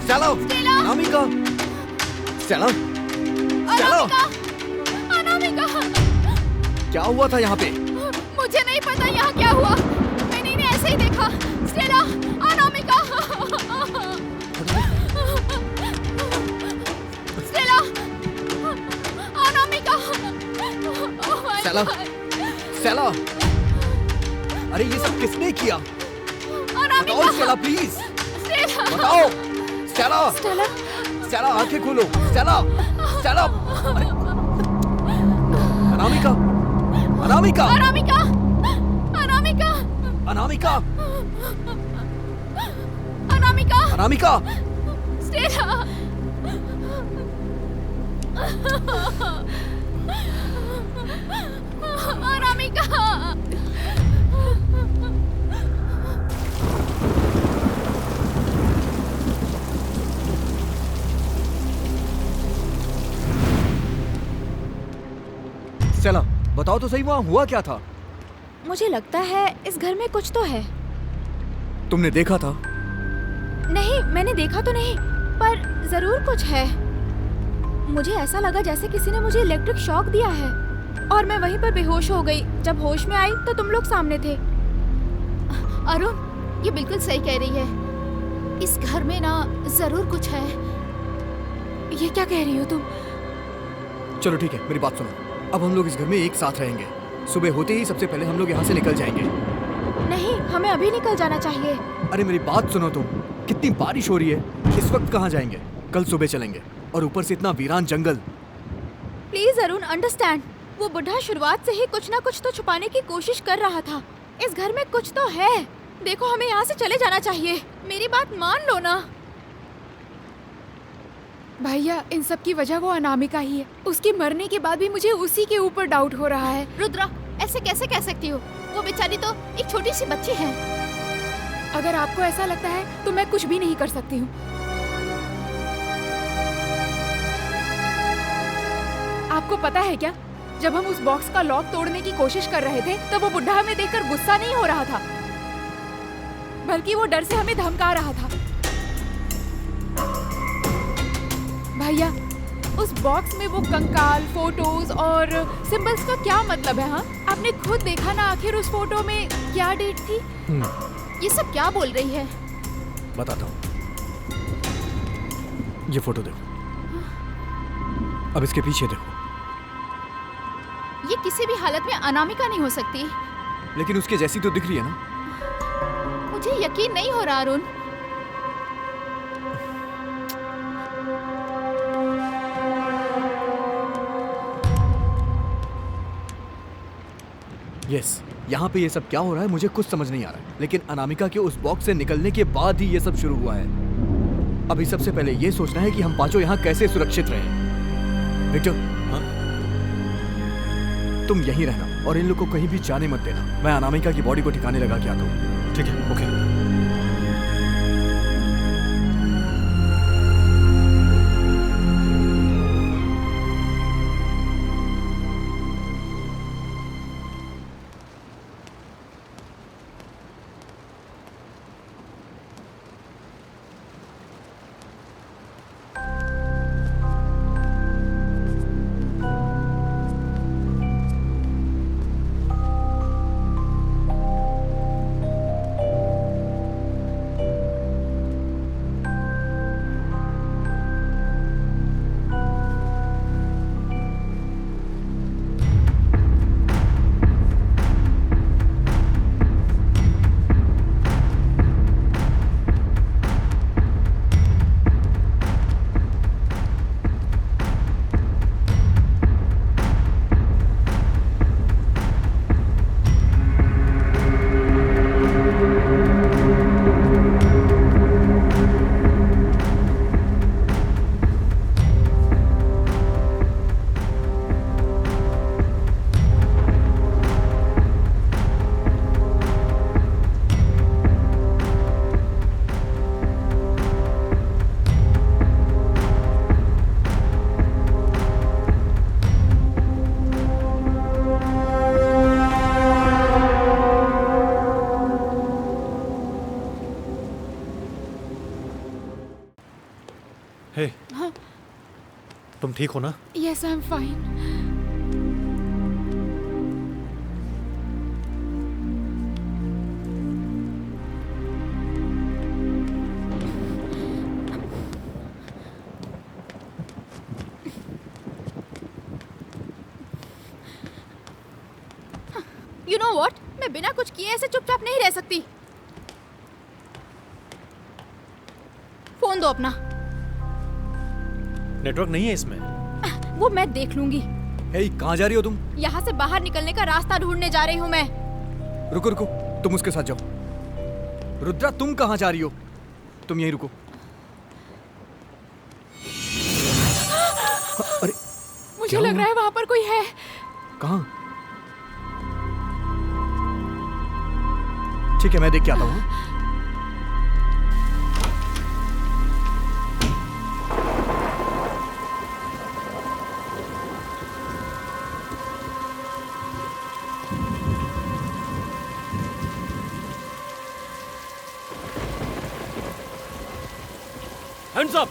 चलो, स्टेला! अनामिका, चलो, चलो। अनामिका! अनामिका! क्या हुआ था यहाँ पे? मुझे नहीं पता यहाँ क्या हुआ। मैंने इन्हें ऐसे ही देखा। Stella! Anamika! Stella! Anamika! Oh my Stella! God! Stella! अरे ये सब किसने किया? बताओ अनामिका! Stella, please Stella! बताओ। स्टेला, स्टेला, स्टेला, आंखें खोलो। Stella, Stella. अरे, अनामिका, अनामिका, अनामिका! अनामिका! अनामिका, अनामिका! अनामिका। स्टेला! अनामिका! स्टेला, बताओ तो सही, वहाँ हुआ क्या था? मुझे लगता है इस घर में कुछ तो है। तुमने देखा था? नहीं, मैंने देखा तो नहीं, पर जरूर कुछ है। मुझे ऐसा लगा जैसे किसी ने मुझे इलेक्ट्रिक शॉक दिया है और मैं वहीं पर बेहोश हो गई। जब होश में आई तो तुम लोग सामने थे। अरुण, ये बिल्कुल सही कह रही है। इस घर में ना जरूर कुछ है। ये क्या कह रही हो तुम? चलो ठीक है, मेरी बात सुनो। अब हम लोग इस घर में एक साथ रहेंगे। सुबह होते ही सबसे पहले हम लोग यहाँ से निकल जाएंगे। नहीं, हमें अभी निकल जाना चाहिए। अरे मेरी बात सुनो तुम। कितनी बारिश हो रही है, इस वक्त कहाँ जाएंगे? कल सुबह चलेंगे, और ऊपर से इतना वीरान जंगल। Please Arun, understand. वो बुढ़ा शुरुआत से ही कुछ ना कुछ तो छुपाने की कोशिश कर रहा था। इस घर में कुछ तो है। देखो, हमें यहाँ से चले जाना चाहिए। मेरी बात मान लो ना। भैया, इन सब की वजह वो अनामिका ही है। उसके मरने के बाद भी मुझे उसी के ऊपर डाउट हो रहा है। रुद्रा, ऐसे कैसे कह सकती हो? वो बेचारी तो एक छोटी सी बच्ची है। अगर आपको ऐसा लगता है तो मैं कुछ भी नहीं कर सकती हूँ। आपको पता है क्या, जब हम उस बॉक्स का लॉक तोड़ने की कोशिश कर रहे थे तो वो बुढ़ा हमें देखकर गुस्सा नहीं हो रहा था, बल्कि वो डर से हमें धमका रहा था। भैया, उस बॉक्स में वो कंकाल, फोटोज और सिंबल्स का क्या मतलब है? हाँ, आपने खुद देखा ना, आखिर उस फोटो में क्या डेट थी? ये सब क्या बोल रही है? बताता हूँ। ये फोटो देखो, अब इसके पीछे देखो। ये किसी भी हालत में अनामिका नहीं हो सकती। लेकिन उसके जैसी तो दिख रही है ना। मुझे यकीन नहीं हो रहा अरुण। यस, यहाँ पे ये सब क्या हो रहा है मुझे कुछ समझ नहीं आ रहा है। लेकिन अनामिका के उस बॉक्स से निकलने के बाद ही ये सब शुरू हुआ है। अभी सबसे पहले ये सोचना है कि हम पांचों यहाँ कैसे सुरक्षित रहें। विक्टर, हाँ? तुम यहीं रहना और इन लोग को कहीं भी जाने मत देना। मैं अनामिका की बॉडी को ठिकाने लगा के आता हूँ। ठीक है, ओके। हे, तुम ठीक हो ना? Yes, I am fine. You know what? मैं बिना कुछ किए ऐसे चुपचाप नहीं रह सकती। फोन दो अपना। नेटवर्क नहीं है इसमें। वो मैं देख लूंगी। हे, कहाँ जा रही हो तुम? यहाँ से बाहर निकलने का रास्ता ढूंढने जा रही हूँ मैं। रुको रुको, तुम उसके साथ जाओ। रुद्रा, तुम कहाँ जा रही हो? तुम यहीं रुको। अरे, मुझे क्या लग हुआ? रहा है वहाँ पर कोई है। कहाँ? ठीक है, मैं देख के आता हूँ। Hands up.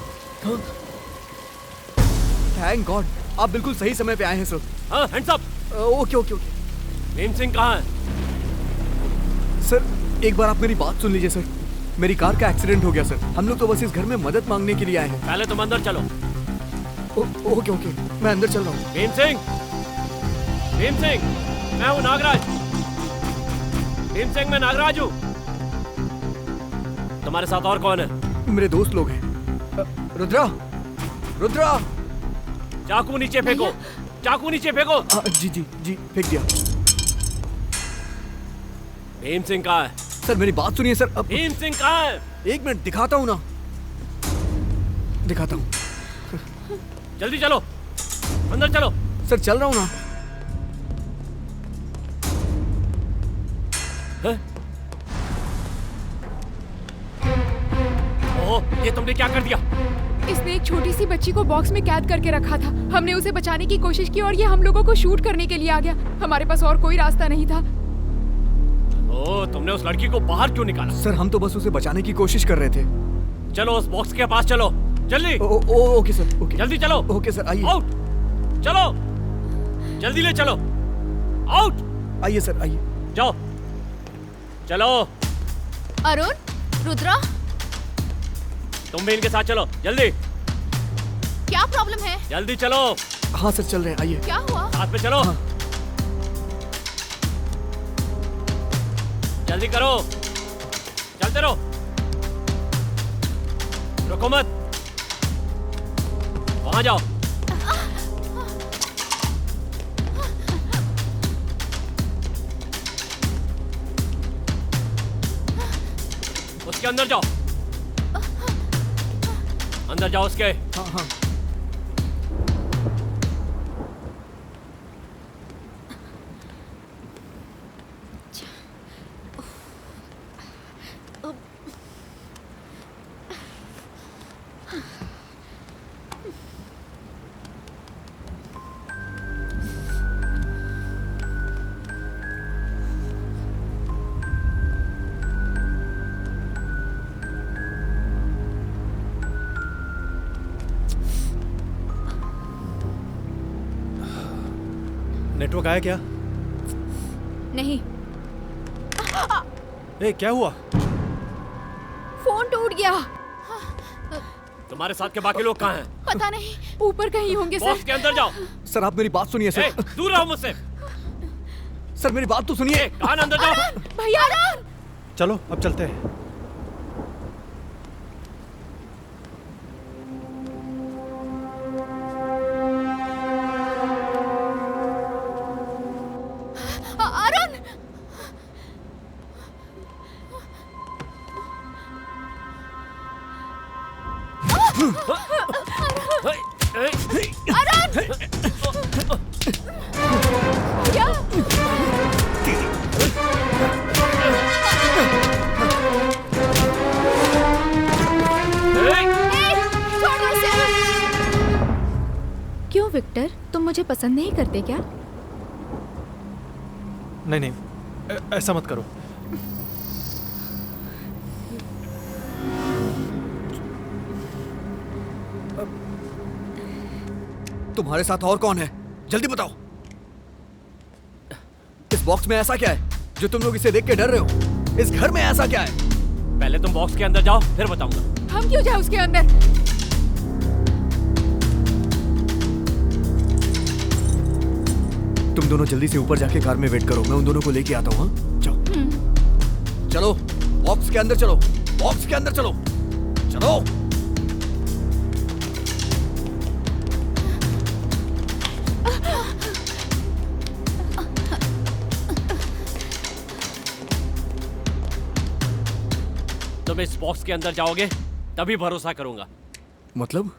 थैंक गॉड, आप बिल्कुल सही समय पे आए हैं सर। हाँ, hands up. Okay okay okay Bhim Singh कहाँ है? सर, एक बार आप मेरी बात सुन लीजिए सर। मेरी कार का एक्सीडेंट हो गया सर। हम लोग तो बस इस घर में मदद मांगने के लिए आए हैं। पहले तुम अंदर चलो। ओके ओके, मैं अंदर चल रहा हूँ। भीम सिंह, भीम सिंह, मैं हूँ नागराज। भीम सिंह, मैं नागराज हूँ। तुम्हारे साथ और कौन है? मेरे दोस्त लोग हैं। रुद्रा, रुद्रा। चाकू नीचे फेंको, चाकू नीचे फेंको। जी जी जी, फेंक दिया। भीम सिंह कहाँ है? सर मेरी बात सुनिए सर। अब भीम सिंह कहाँ है? एक मिनट, दिखाता हूँ ना, दिखाता हूँ। जल्दी चलो, अंदर चलो। सर चल रहा हूँ ना। हैं? ओह, ये तुमने क्या कर दिया? इसने एक छोटी सी बच्ची को बॉक्स में कैद करके रखा था। हमने उसे बचाने की कोशिश की और ये हम लोगों को शूट करने के लिए आ गया। हमारे पास और कोई रास्ता नहीं था। ओह, तुमने उस लड़की को बाहर क्यों निकाला? सर हम तो बस उसे बचाने की कोशिश कर रहे थे। चलो उस बॉक्स के पास चलो, जल्दी। Okay sir, okay. जल्दी चलो। ओके सर, आइए। आउट, चलो, जल्दी ले चलो। आउट। आइए सर, आइए। जाओ, चलो। अरुण, रुद्रा, तुम भी इनके साथ चलो, जल्दी। क्या प्रॉब्लम है? जल्दी चलो, हाँ सर, चल रहे हैं, आइए। क्या हुआ? साथ में चलो। हाँ। जल्दी करो, चलते रहो, रुको मत। वहां जाओ। उसके अंदर जाओ, अंदर जाओ उसके। हाँ हाँ। नेटवर्क आया क्या? नहीं, ए, क्या हुआ? फोन टूट गया। तुम्हारे साथ के बाकी लोग कहाँ हैं? पता नहीं, ऊपर कहीं होंगे बॉक्स सर। के अंदर जाओ। सर आप मेरी बात सुनिए ए, सर। दूर रहो मुझसे। सर मेरी बात तो सुनिए। कान अंदर जाओ। भैया, चलो अब चलते हैं। अरुण, क्या? छोड़ो इसे। क्यों विक्टर, तुम मुझे पसंद नहीं करते क्या? नहीं नहीं, ऐसा मत करो। तुम्हारे साथ और कौन है? जल्दी बताओ। इस बॉक्स में ऐसा क्या है जो तुम लोग इसे देख के डर रहे हो? इस घर में ऐसा क्या है? पहले तुम बॉक्स के अंदर जाओ, फिर बताऊंगा। हम क्यों जाए उसके अंदर? तुम दोनों जल्दी से ऊपर जाके कार में वेट करो, मैं उन दोनों को लेके आता हूँ। हाँ? जाओ चलो, बॉक्स के अंदर चलो, बॉक्स के अंदर चलो, चलो। तुम इस बॉक्स के अंदर जाओगे तभी भरोसा करूंगा। मतलब?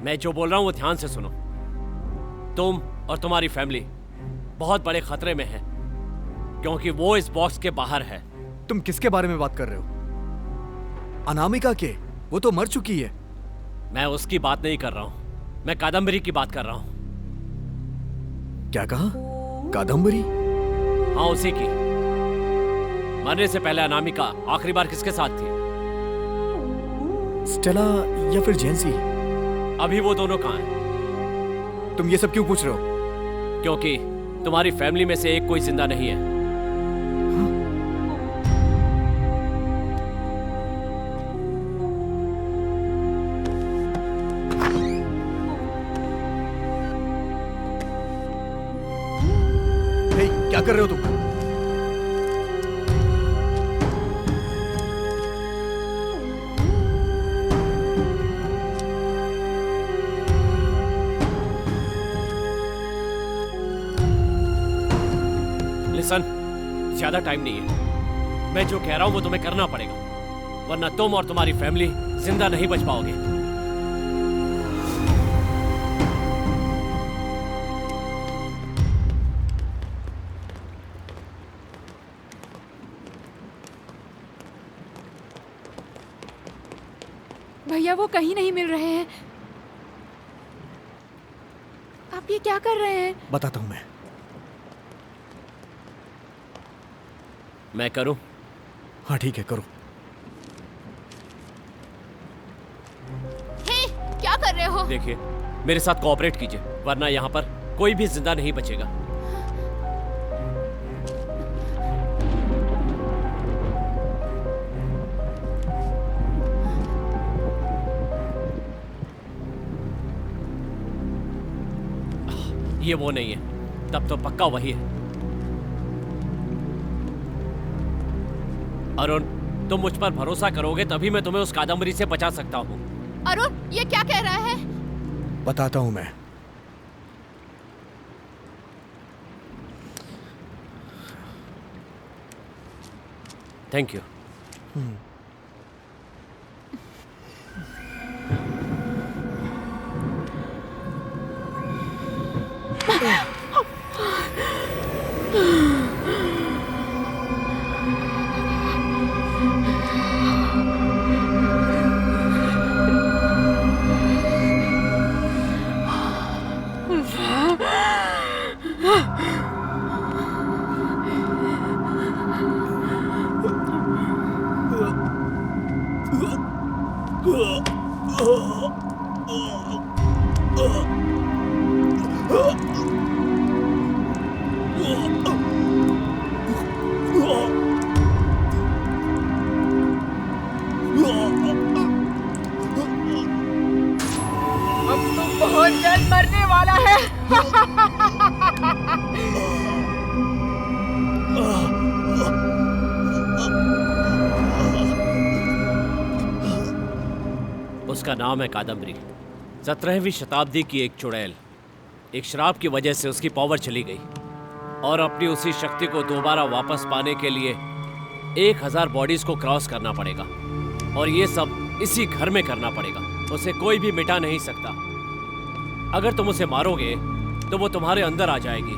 मैं जो बोल रहा हूं वो ध्यान से सुनो। तुम और तुम्हारी फैमिली बहुत बड़े खतरे में है, क्योंकि वो इस बॉक्स के बाहर है। तुम किसके बारे में बात कर रहे हो? अनामिका के? वो तो मर चुकी है। मैं उसकी बात नहीं कर रहा हूं, मैं कादम्बरी की बात कर रहा हूं। क्या कहा? कादम्बरी? हाँ, उसी की। मरने से पहले अनामिका आखिरी बार किसके साथ थी? स्टेला या फिर जेंसी? अभी वो दोनों कहाँ हैं? तुम ये सब क्यों पूछ रहे हो? क्योंकि तुम्हारी फैमिली में से एक कोई जिंदा नहीं है। हे, क्या कर रहे हो तुम? लिसन, ज्यादा टाइम नहीं है। मैं जो कह रहा हूं वो तुम्हें करना पड़ेगा, वरना तुम और तुम्हारी फैमिली जिंदा नहीं बच पाओगे। भैया वो कहीं नहीं मिल रहे हैं। आप ये क्या कर रहे हैं? बताता हूं मैं। मैं करूं? हाँ ठीक है, करो। हे, क्या कर रहे हो? देखिए, मेरे साथ कोऑपरेट कीजिए, वरना यहाँ पर कोई भी जिंदा नहीं बचेगा। ये वो नहीं है, तब तो पक्का वही है। अरुण, तुम मुझ पर भरोसा करोगे तभी मैं तुम्हें उस कादम्बरी से बचा सकता हूँ। अरुण, ये क्या कह रहा है? बताता हूं मैं। Thank you. अब तो बहुत जल्द मरने वाला है। उसका नाम है कादम्बरी। 17वीं शताब्दी की एक चुड़ैल। एक श्राप की वजह से उसकी पावर चली गई और अपनी उसी शक्ति को दोबारा वापस पाने के लिए 1000 बॉडीज को क्रॉस करना पड़ेगा, और ये सब इसी घर में करना पड़ेगा। उसे कोई भी मिटा नहीं सकता। अगर तुम उसे मारोगे तो वो तुम्हारे अंदर आ जाएगी।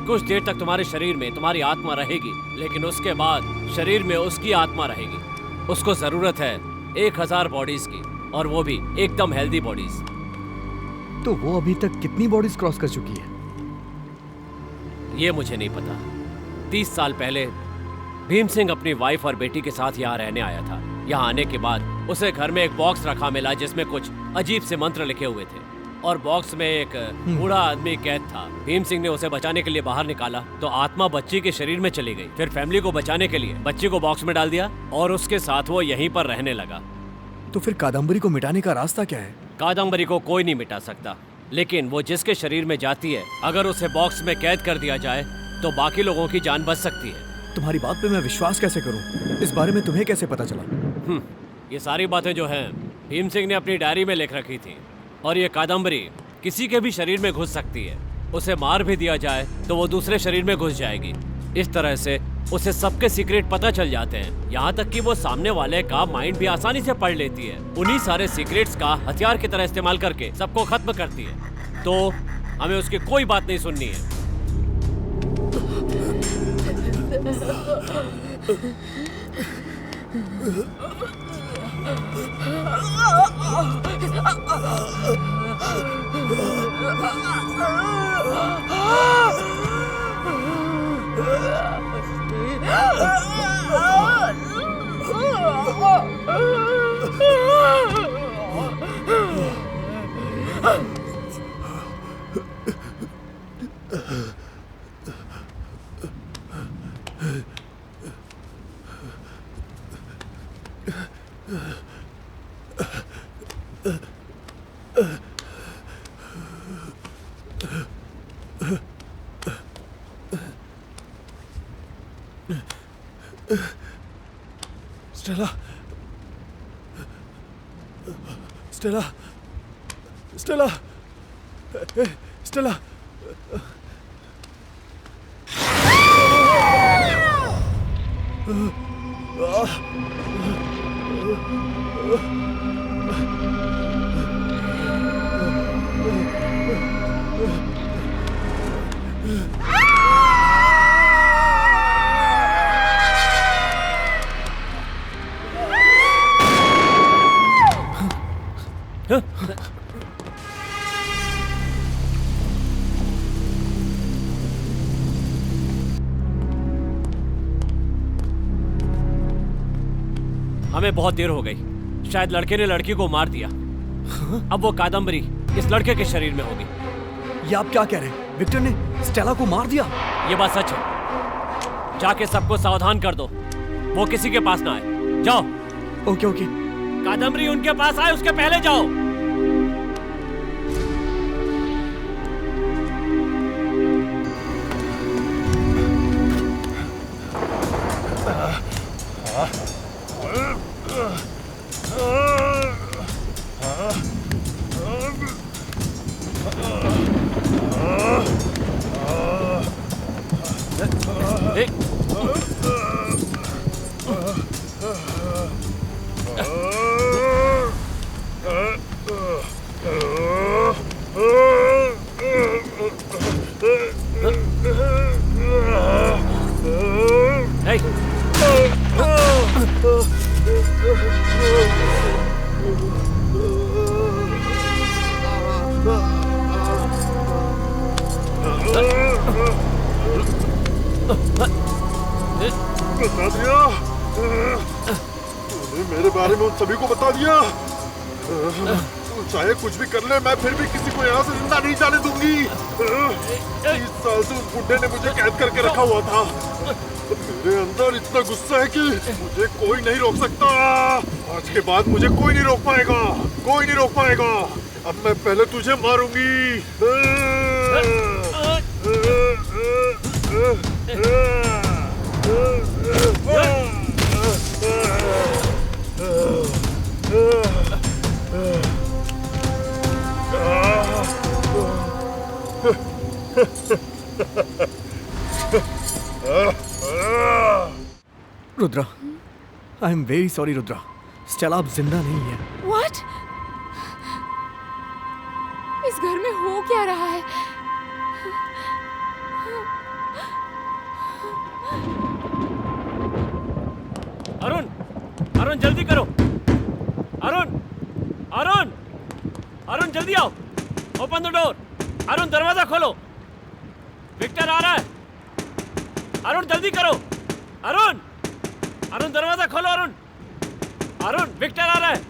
कुछ देर तक तुम्हारे शरीर में तुम्हारी आत्मा रहेगी, लेकिन उसके बाद शरीर में उसकी आत्मा रहेगी। उसको जरूरत है 1000 बॉडीज की, और वो भी एकदम हेल्दी बॉडीज। तो वो अभी तक कितनी बॉडीज क्रॉस कर चुकी है? ये मुझे नहीं पता। 30 साल पहले भीम सिंह अपनी वाइफ और बेटी के साथ यहाँ रहने आया था। यहाँ आने के बाद उसे घर में एक बॉक्स रखा मिला जिसमें कुछ अजीब से मंत्र लिखे हुए थे, और बॉक्स में एक बूढ़ा आदमी कैद था। भीम सिंह ने उसे बचाने के लिए बाहर निकाला तो आत्मा बच्ची के शरीर में चली गई। फिर फैमिली को बचाने के लिए बच्ची को बॉक्स में डाल दिया और उसके साथ वो यहीं पर रहने लगा। तो फिर कादम्बरी को मिटाने का रास्ता क्या है? कादम्बरी को कोई नहीं मिटा सकता, लेकिन वो जिसके शरीर में जाती है, अगर उसे बॉक्स में कैद कर दिया जाए तो बाकी लोगों की जान बच सकती है। तुम्हारी बात पे मैं विश्वास कैसे करूं? इस बारे में तुम्हें कैसे पता चला? ये सारी बातें जो हैं भीम सिंह ने अपनी डायरी में लिख रखी थी, और ये कादम्बरी किसी के भी शरीर में घुस सकती है। उसे मार भी दिया जाए तो वो दूसरे शरीर में घुस जाएगी। इस तरह से उसे सबके सीक्रेट पता चल जाते हैं, यहाँ तक कि वो सामने वाले का माइंड भी आसानी से पढ़ लेती है। उन्हीं सारे सीक्रेट्स का हथियार की तरह इस्तेमाल करके सबको खत्म करती है। तो हमें उसकी कोई बात नहीं सुननी है। Stella, Stella, Stella, Stella. हमें बहुत देर हो गई। शायद लड़के ने लड़की को मार दिया। अब वो कादम्बरी इस लड़के के शरीर में होगी। ये आप क्या कह रहे हैं? विक्टर ने स्टेला को मार दिया? ये बात सच है। जाके सबको सावधान कर दो, वो किसी के पास ना आए। जाओ। Okay okay. कादम्बरी उनके पास आए उसके पहले जाओ। बता दिया तूने मेरे बारे में उन सभी को बता दिया। तू चाहे कुछ भी कर ले, मैं फिर भी किसी को यहाँ से जिंदा नहीं जाने दूंगी। 30 साल से उस बुड्ढे ने मुझे कैद करके रखा हुआ था। मेरे अंदर इतना गुस्सा है कि मुझे कोई नहीं रोक सकता। आज के बाद मुझे कोई नहीं रोक पाएगा, कोई नहीं रोक पाएगा। अब मैं पहले तुझे मारूंगी। Rudra, I am very sorry Rudra. Stella अब जिंदा नहीं है। What? इस घर में हो क्या रहा है? अरुण, अरुण जल्दी करो। अरुण, अरुण, अरुण जल्दी आओ। Open the door. अरुण दरवाजा खोलो। विक्टर आ रहा है। अरुण जल्दी करो। अरुण, अरुण दरवाजा खोलो। अरुण, अरुण विक्टर आ रहा है।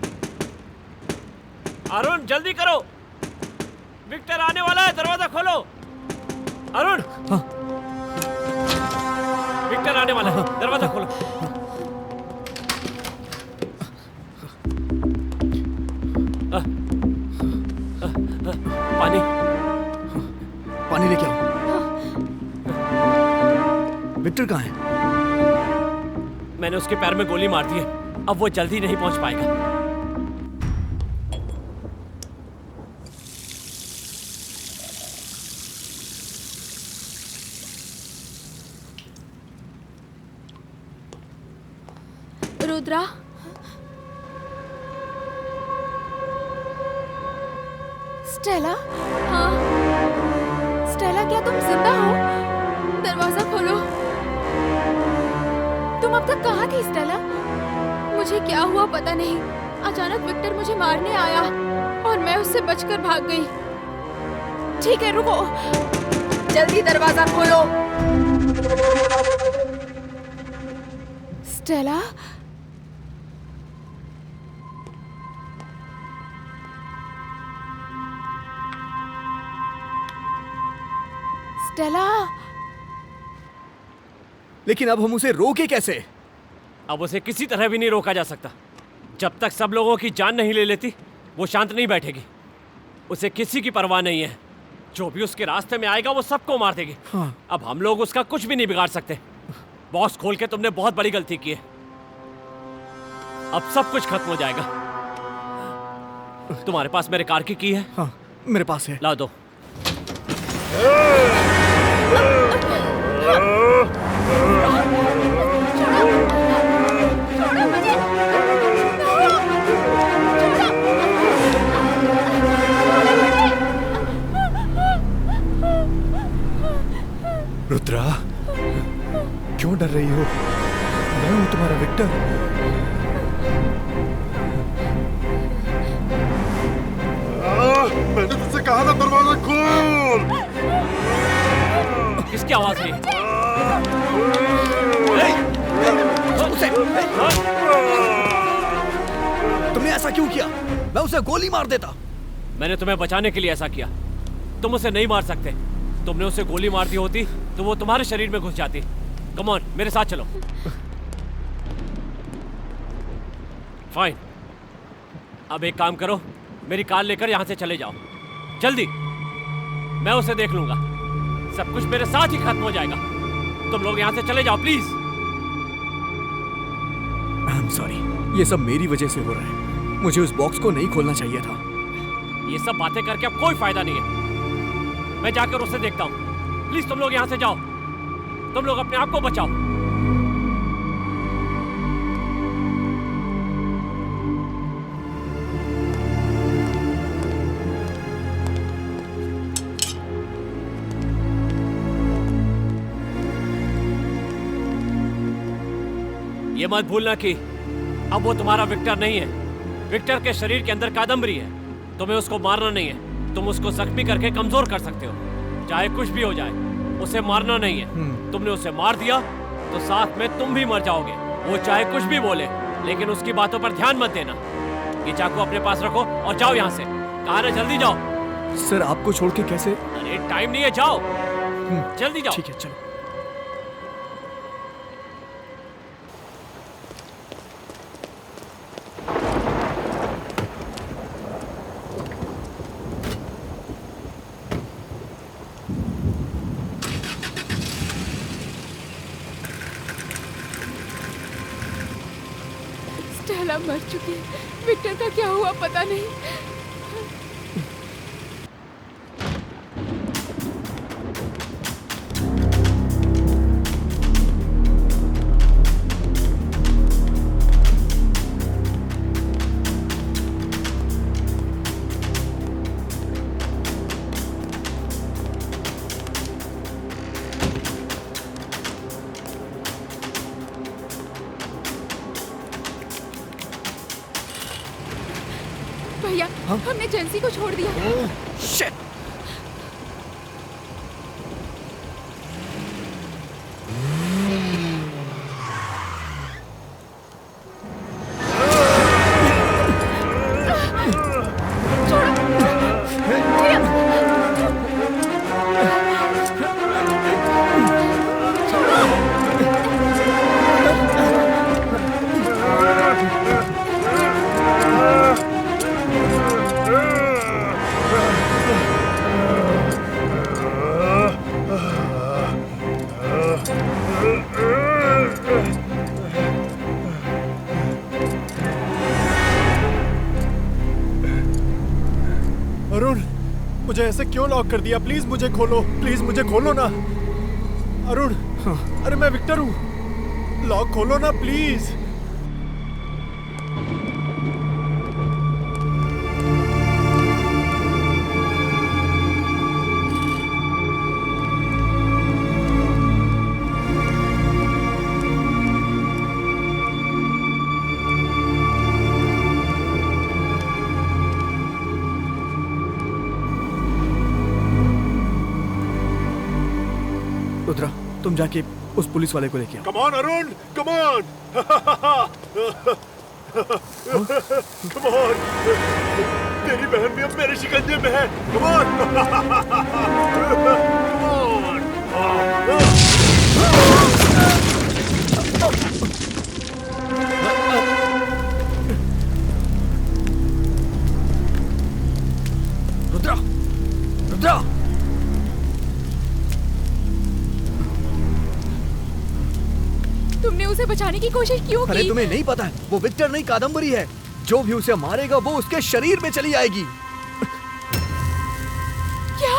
अरुण जल्दी करो, विक्टर आने वाला है। दरवाजा खोलो। अरुण, हाँ। विक्टर आने वाला है। दरवाजा खोलो। पानी, पानी लेके आओ। विक्टर कहाँ है? मैंने उसके पैर में गोली मार दी है। अब वो जल्दी नहीं पहुंच पाएगा। रुद्रा, स्टेला? हाँ, स्टेला, क्या तुम जिंदा हो? दरवाजा खोलो। तुम अब तक कहाँ थी स्टेला? मुझे क्या हुआ पता नहीं। अचानक विक्टर मुझे मारने आया और मैं उससे बचकर भाग गई। ठीक है, रुको, जल्दी दरवाजा खोलो। स्टेला? स्टेला, लेकिन अब हम उसे रोके कैसे? अब उसे किसी तरह भी नहीं रोका जा सकता। जब तक सब लोगों की जान नहीं ले लेती वो शांत नहीं बैठेगी। उसे किसी की परवाह नहीं है। जो भी उसके रास्ते में आएगा वो सबको मार देगी। हाँ। अब हम लोग उसका कुछ भी नहीं बिगाड़ सकते। बॉक्स खोल के तुमने बहुत बड़ी गलती की है। अब सब कुछ खत्म हो जाएगा। तुम्हारे पास मेरे कार की है? हाँ, मेरे पास है। ला दो। रुद्रा, क्यों डर रही हो? मैं हूं तुम्हारा विक्टर। मैंने तुझसे कहा था दरवाजा खोल। किसकी आवाज है? तुमने ऐसा क्यों किया? मैं उसे गोली मार देता। मैंने तुम्हें बचाने के लिए ऐसा किया। तुम उसे नहीं मार सकते। तुमने उसे गोली मार दी होती तो वो तुम्हारे शरीर में घुस जाती। कम ऑन, मेरे साथ चलो। फाइन। अब एक काम करो, मेरी कार लेकर यहां से चले जाओ जल्दी। मैं उसे देख लूंगा। सब कुछ मेरे साथ ही खत्म हो जाएगा। तुम लोग यहां से चले जाओ प्लीज। आई एम सॉरी, ये सब मेरी वजह से हो रहा है। मुझे उस बॉक्स को नहीं खोलना चाहिए था। ये सब बातें करके अब कोई फायदा नहीं है। मैं जाकर उसे देखता हूं। प्लीज तुम लोग यहां से जाओ। तुम लोग अपने आप को बचाओ। ये मत भूलना कि अब वो तुम्हारा विक्टर नहीं है। विक्टर के शरीर के अंदर कादम्बरी है। तुम्हें उसको मारना नहीं है। तुम उसको जख्मी करके कमजोर कर सकते हो। चाहे कुछ भी हो जाए, उसे मारना नहीं है। तुमने उसे मार दिया तो साथ में तुम भी मर जाओगे। वो चाहे कुछ भी बोले, लेकिन उसकी बातों पर ध्यान मत देना। ये चाकू अपने पास रखो और जाओ यहाँ से। कहा ना, जल्दी जाओ। सर, आपको छोड़ के कैसे? अरे टाइम नहीं है, जाओ जल्दी जाओ। ठीक है, चलो। स्टेला मर चुकी है। विक्टर का क्या हुआ पता नहीं। भैया, हमने जेंसी को छोड़ दिया। शिट! अरुण, मुझे ऐसे क्यों लॉक कर दिया? प्लीज मुझे खोलो, प्लीज मुझे खोलो ना। अरुण, अरे मैं विक्टर हूँ। लॉक खोलो ना प्लीज। रुद्रा, तुम जाके उस पुलिस वाले को लेके आओ। Come on Arun, come on. Come on. तेरी बहन भी अब मेरे शिकंजे में है। Come on. Come on. तुमने उसे बचाने की कोशिश क्यों अरे की? तुम्हें नहीं पता है, वो विक्टर नहीं कादम्बरी है। जो भी उसे मारेगा वो उसके शरीर में चली आएगी। क्या?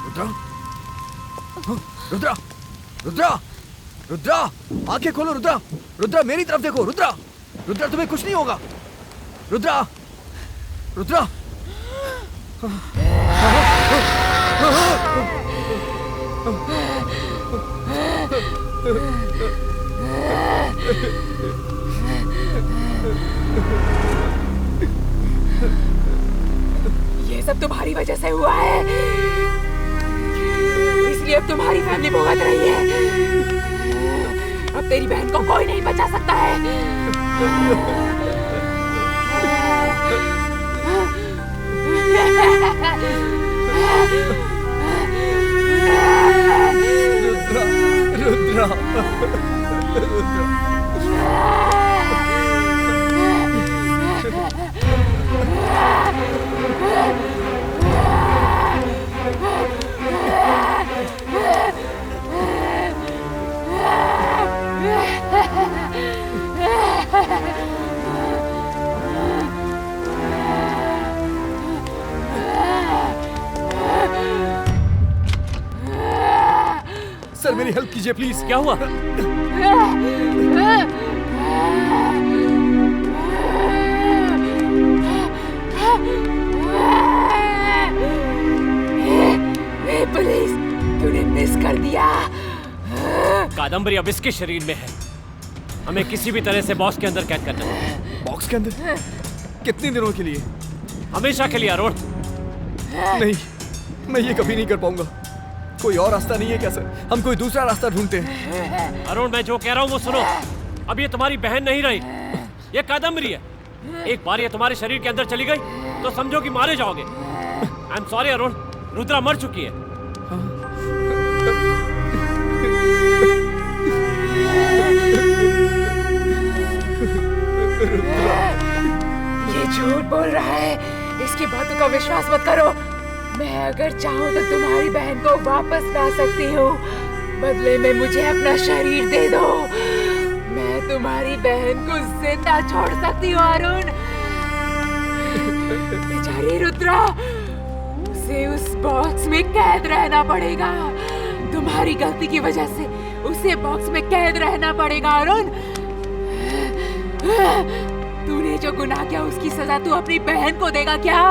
रुद्रा, रुद्रा, रुद्रा, रुद्रा, आंखें खोलो रुद्रा, रुद्रा मेरी तरफ देखो रुद्रा, रुद्रा तुम्हें कुछ नहीं होगा, रुद्रा, रुद्रा। ये सब तुम्हारी वजह से हुआ है, इसलिए अब तुम्हारी फैमिली भुगत रही है। अब तेरी बहन को कोई नहीं बचा सकता है। रुद्रा, रुद्रा, सर मेरी हेल्प कीजिए प्लीज। क्या हुआ? पुलिस, तूने मिस कर दिया। कादम्बरी अब इसके शरीर में है। हमें किसी भी तरह से बॉक्स के अंदर कैद करना है। बॉक्स के अंदर? कितने दिनों के लिए? हमेशा के लिए अरुण। नहीं, मैं ये कभी नहीं कर पाऊंगा। कोई और रास्ता नहीं है क्या सर? हम कोई दूसरा रास्ता ढूंढते हैं। अरुण, मैं जो कह रहा हूँ वो सुनो। अब ये तुम्हारी बहन नहीं रही, ये कादम्बरी है। एक बार ये तुम्हारे शरीर के अंदर चली गई तो समझो कि मारे जाओगे। I am sorry Arun, Rudra मर चुकी है। ये झूठ बोल रहा है, इसकी बातों का विश्वास मत करो। मैं अगर चाहूँ तो तुम्हारी बहन को वापस ला सकती हूँ। बदले में मुझे अपना शरीर दे दो। मैं तुम्हारी बहन को जिंदा छोड़ सकती हूँ अरुण। बेचारी रुद्रा, उसे उस बॉक्स में कैद रहना पड़ेगा। तुम्हारी गलती की वजह से उसे बॉक्स में कैद रहना पड़ेगा अरुण। तूने जो गुनाह किया उसकी सजा तू अपनी बहन को देगा क्या?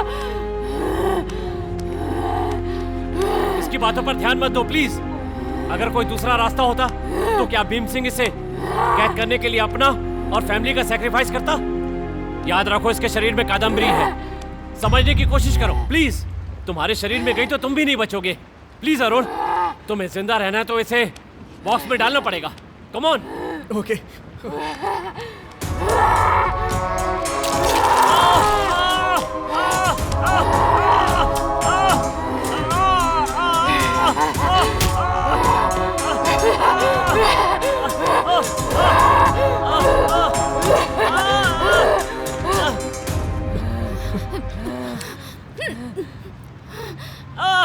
इसकी बातों पर ध्यान मत दो प्लीज। अगर कोई दूसरा रास्ता होता तो क्या भीम सिंह इसे कैद करने के लिए अपना और फैमिली का सैक्रिफाइस करता? याद रखो, इसके शरीर में कादम्बरी है। समझने की कोशिश करो प्लीज। तुम्हारे शरीर में गई तो तुम भी नहीं बचोगे। प्लीज अरुण, तुम्हें जिंदा रहना है तो इसे बॉक्स में डालना पड़ेगा। Come on. ओके।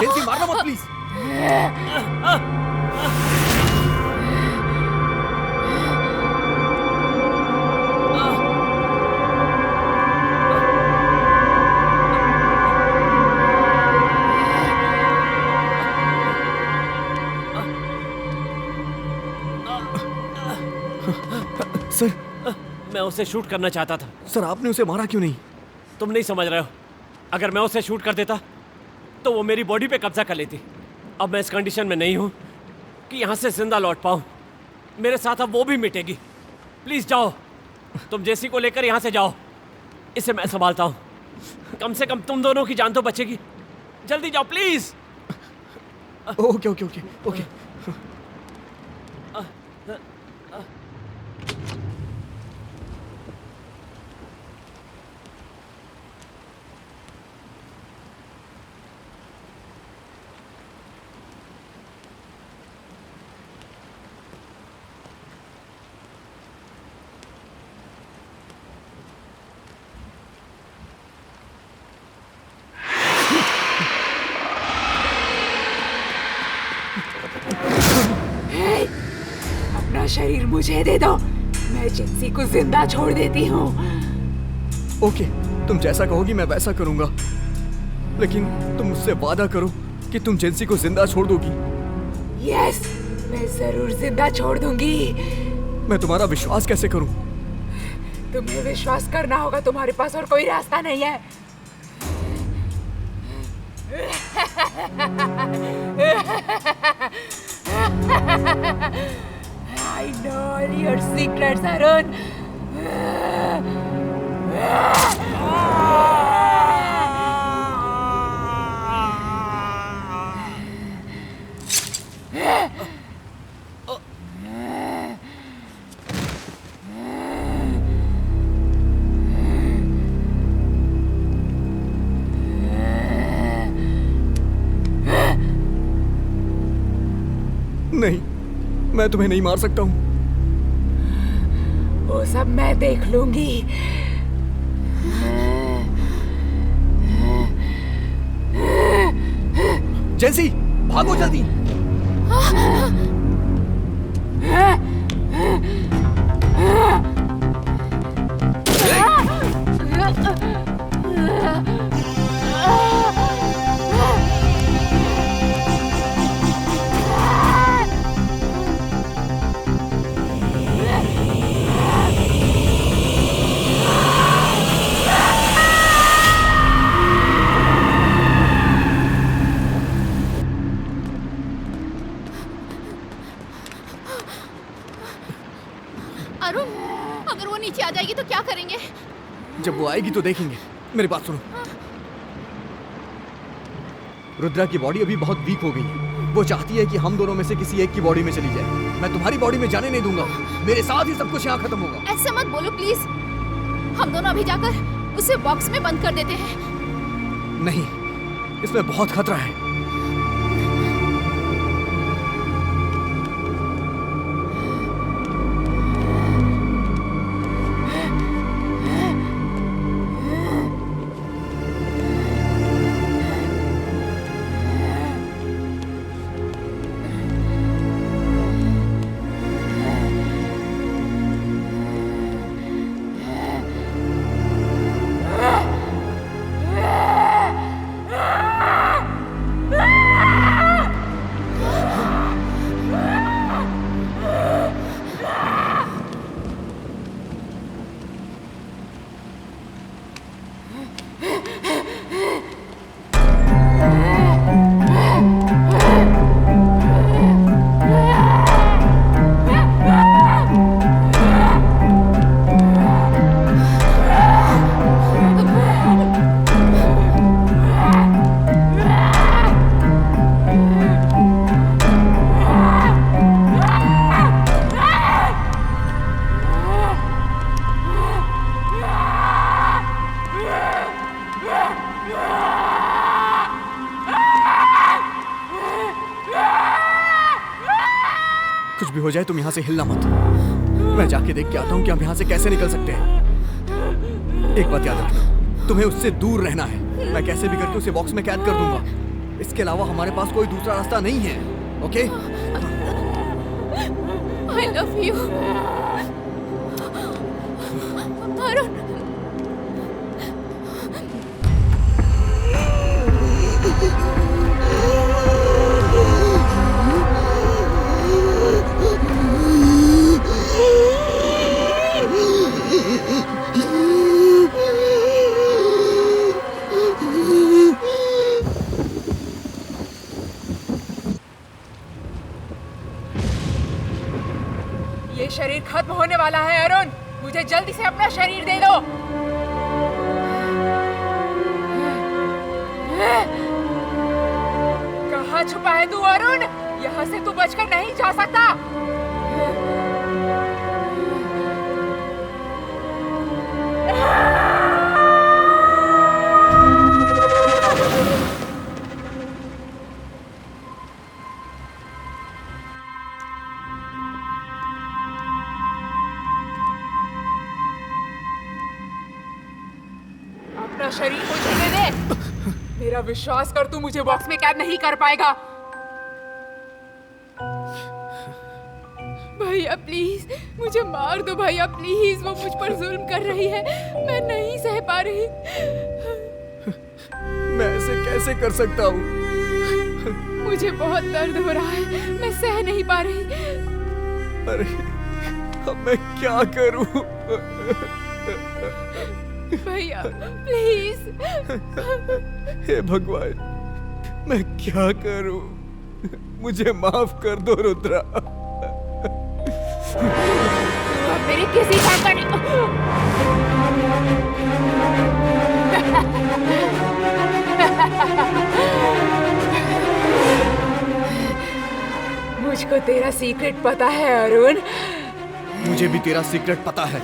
जेंसी, मारना मत प्लीज। सर, मैं उसे शूट करना चाहता था। सर आपने उसे मारा क्यों नहीं? तुम नहीं समझ रहे हो। अगर मैं उसे शूट कर देता तो वो मेरी बॉडी पे कब्जा कर लेती। अब मैं इस कंडीशन में नहीं हूँ कि यहाँ से जिंदा लौट पाऊँ। मेरे साथ अब वो भी मिटेगी। प्लीज जाओ, तुम जेसी को लेकर यहाँ से जाओ। इसे मैं संभालता हूँ। कम से कम तुम दोनों की जान तो बचेगी। जल्दी जाओ please. Okay okay okay okay. शरीर मुझे दे दो, मैं जेंसी को जिंदा छोड़ देती हूँ। ओके, तुम जैसा कहोगी मैं वैसा करूंगा, लेकिन तुम मुझसे वादा करो कि तुम जेंसी को जिंदा छोड़ दोगी। यस, मैं जरूर जिंदा छोड़ दूंगी। मैं तुम्हारा विश्वास कैसे करूं? तुम्हें विश्वास करना होगा, तुम्हारे पास और कोई रास्ता नहीं है। I know all your secrets, Arun. नहीं, मैं तुम्हें नहीं मार सकता हूं। वो सब मैं देख लूंगी। जेंसी, भागो जल्दी। अरुण, अगर वो नीचे आ जाएगी तो क्या करेंगे? जब वो आएगी तो देखेंगे। मेरी बात सुनो, रुद्रा की बॉडी अभी बहुत वीक हो गई है। वो चाहती है कि हम दोनों में से किसी एक की बॉडी में चली जाए। मैं तुम्हारी बॉडी में जाने नहीं दूंगा। मेरे साथ ही सब कुछ यहाँ खत्म होगा। ऐसे मत बोलो प्लीज। हम दोनों अभी जाकर उसे बॉक्स में बंद कर देते हैं। नहीं, इसमें बहुत खतरा है। कुछ भी हो जाए तुम यहाँ से हिलना मत। मैं जाके देख के आता हूँ कि हम यहाँ से कैसे निकल सकते हैं। एक बात याद रखना, तुम्हें उससे दूर रहना है। मैं कैसे भी करके उसे बॉक्स में कैद कर दूंगा। इसके अलावा हमारे पास कोई दूसरा रास्ता नहीं है। Okay? I love you. Arun, ये शरीर खत्म होने वाला है अरुण, मुझे जल्दी से अपना शरीर दे दो। कहाँ छुपा है तू अरुण? यहाँ से तू बचकर नहीं जा सकता। अपना शरीर मुझे दे दे। मेरा विश्वास कर, तू मुझे बॉक्स में कैद नहीं कर पाएगा। भैया प्लीज मुझे मार दो भैया प्लीज, वो मुझ पर जुल्म कर रही है, मैं नहीं सह पा रही। मैं ऐसे कैसे कर सकता हूँ? मुझे बहुत दर्द हो रहा है, मैं सह नहीं पा रही। अरे अब मैं क्या करूँ? भैया प्लीज। हे भगवान, मैं क्या करूँ? मुझे माफ कर दो रुद्रा। मेरी किसी काम का नहीं। मुझको तेरा सीक्रेट पता है अरुण। मुझे भी तेरा सीक्रेट पता है।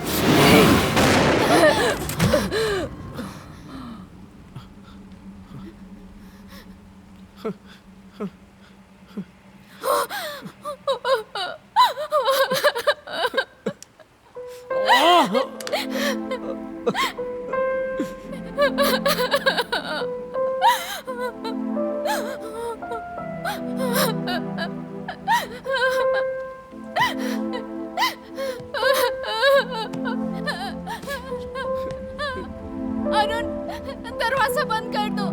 अरुण दरवाजा बंद कर दो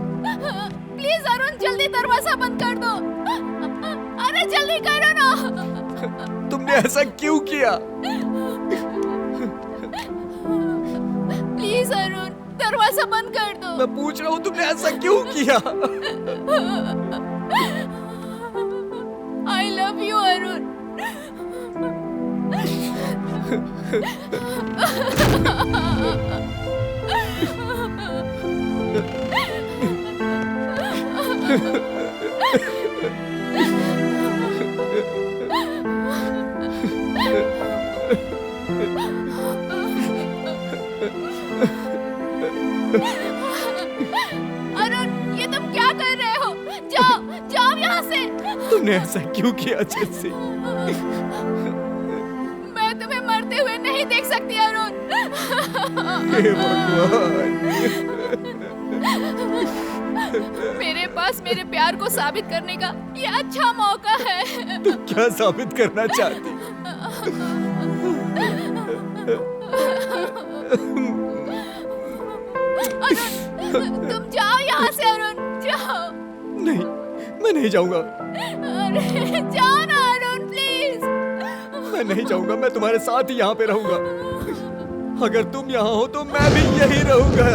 प्लीज। अरुण जल्दी दरवाजा बंद कर दो। अरे जल्दी करो ना। तुमने ऐसा क्यों किया? प्लीज अरुण दरवाजा बंद कर दो। मैं पूछ रहा हूँ तुमने ऐसा क्यों किया? I love you Arun. Arun ये तुम क्या कर रहे हो? जाओ जाओ यहाँ से। तुमने ऐसा क्यों किया जेसी? मैं तुम्हें मरते हुए नहीं देख सकती अरुण। हे भगवान। मेरे पास मेरे प्यार को साबित करने का ये अच्छा मौका है। तुम क्या साबित करना चाहती? अरुण तुम जाओ यहाँ से अरुण, जाओ। नहीं, मैं नहीं जाऊंगा। अरे जाओ ना अरुण प्लीज। मैं नहीं जाऊंगा, मैं तुम्हारे साथ ही यहाँ पे रहूंगा। अगर तुम यहाँ हो तो मैं भी यही रहूंगा।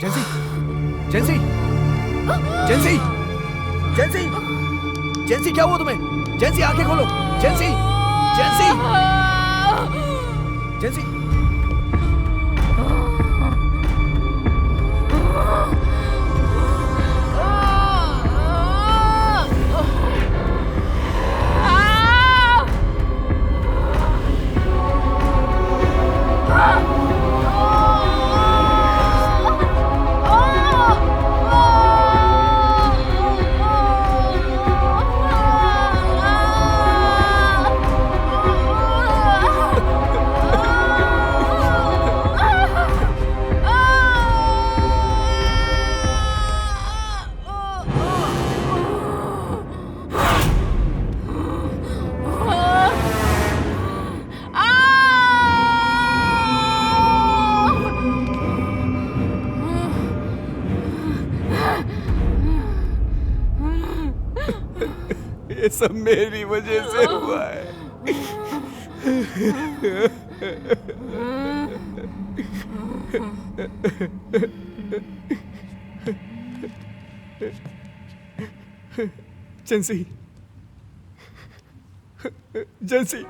जेंसी, जेंसी, जेंसी, जेंसी, जेंसी क्या हुआ तुम्हें? जेंसी आंखें खोलो। जेंसी, जेंसी, जेंसी। ये सब मेरी वजह से हुआ है। जेंसी, जेंसी।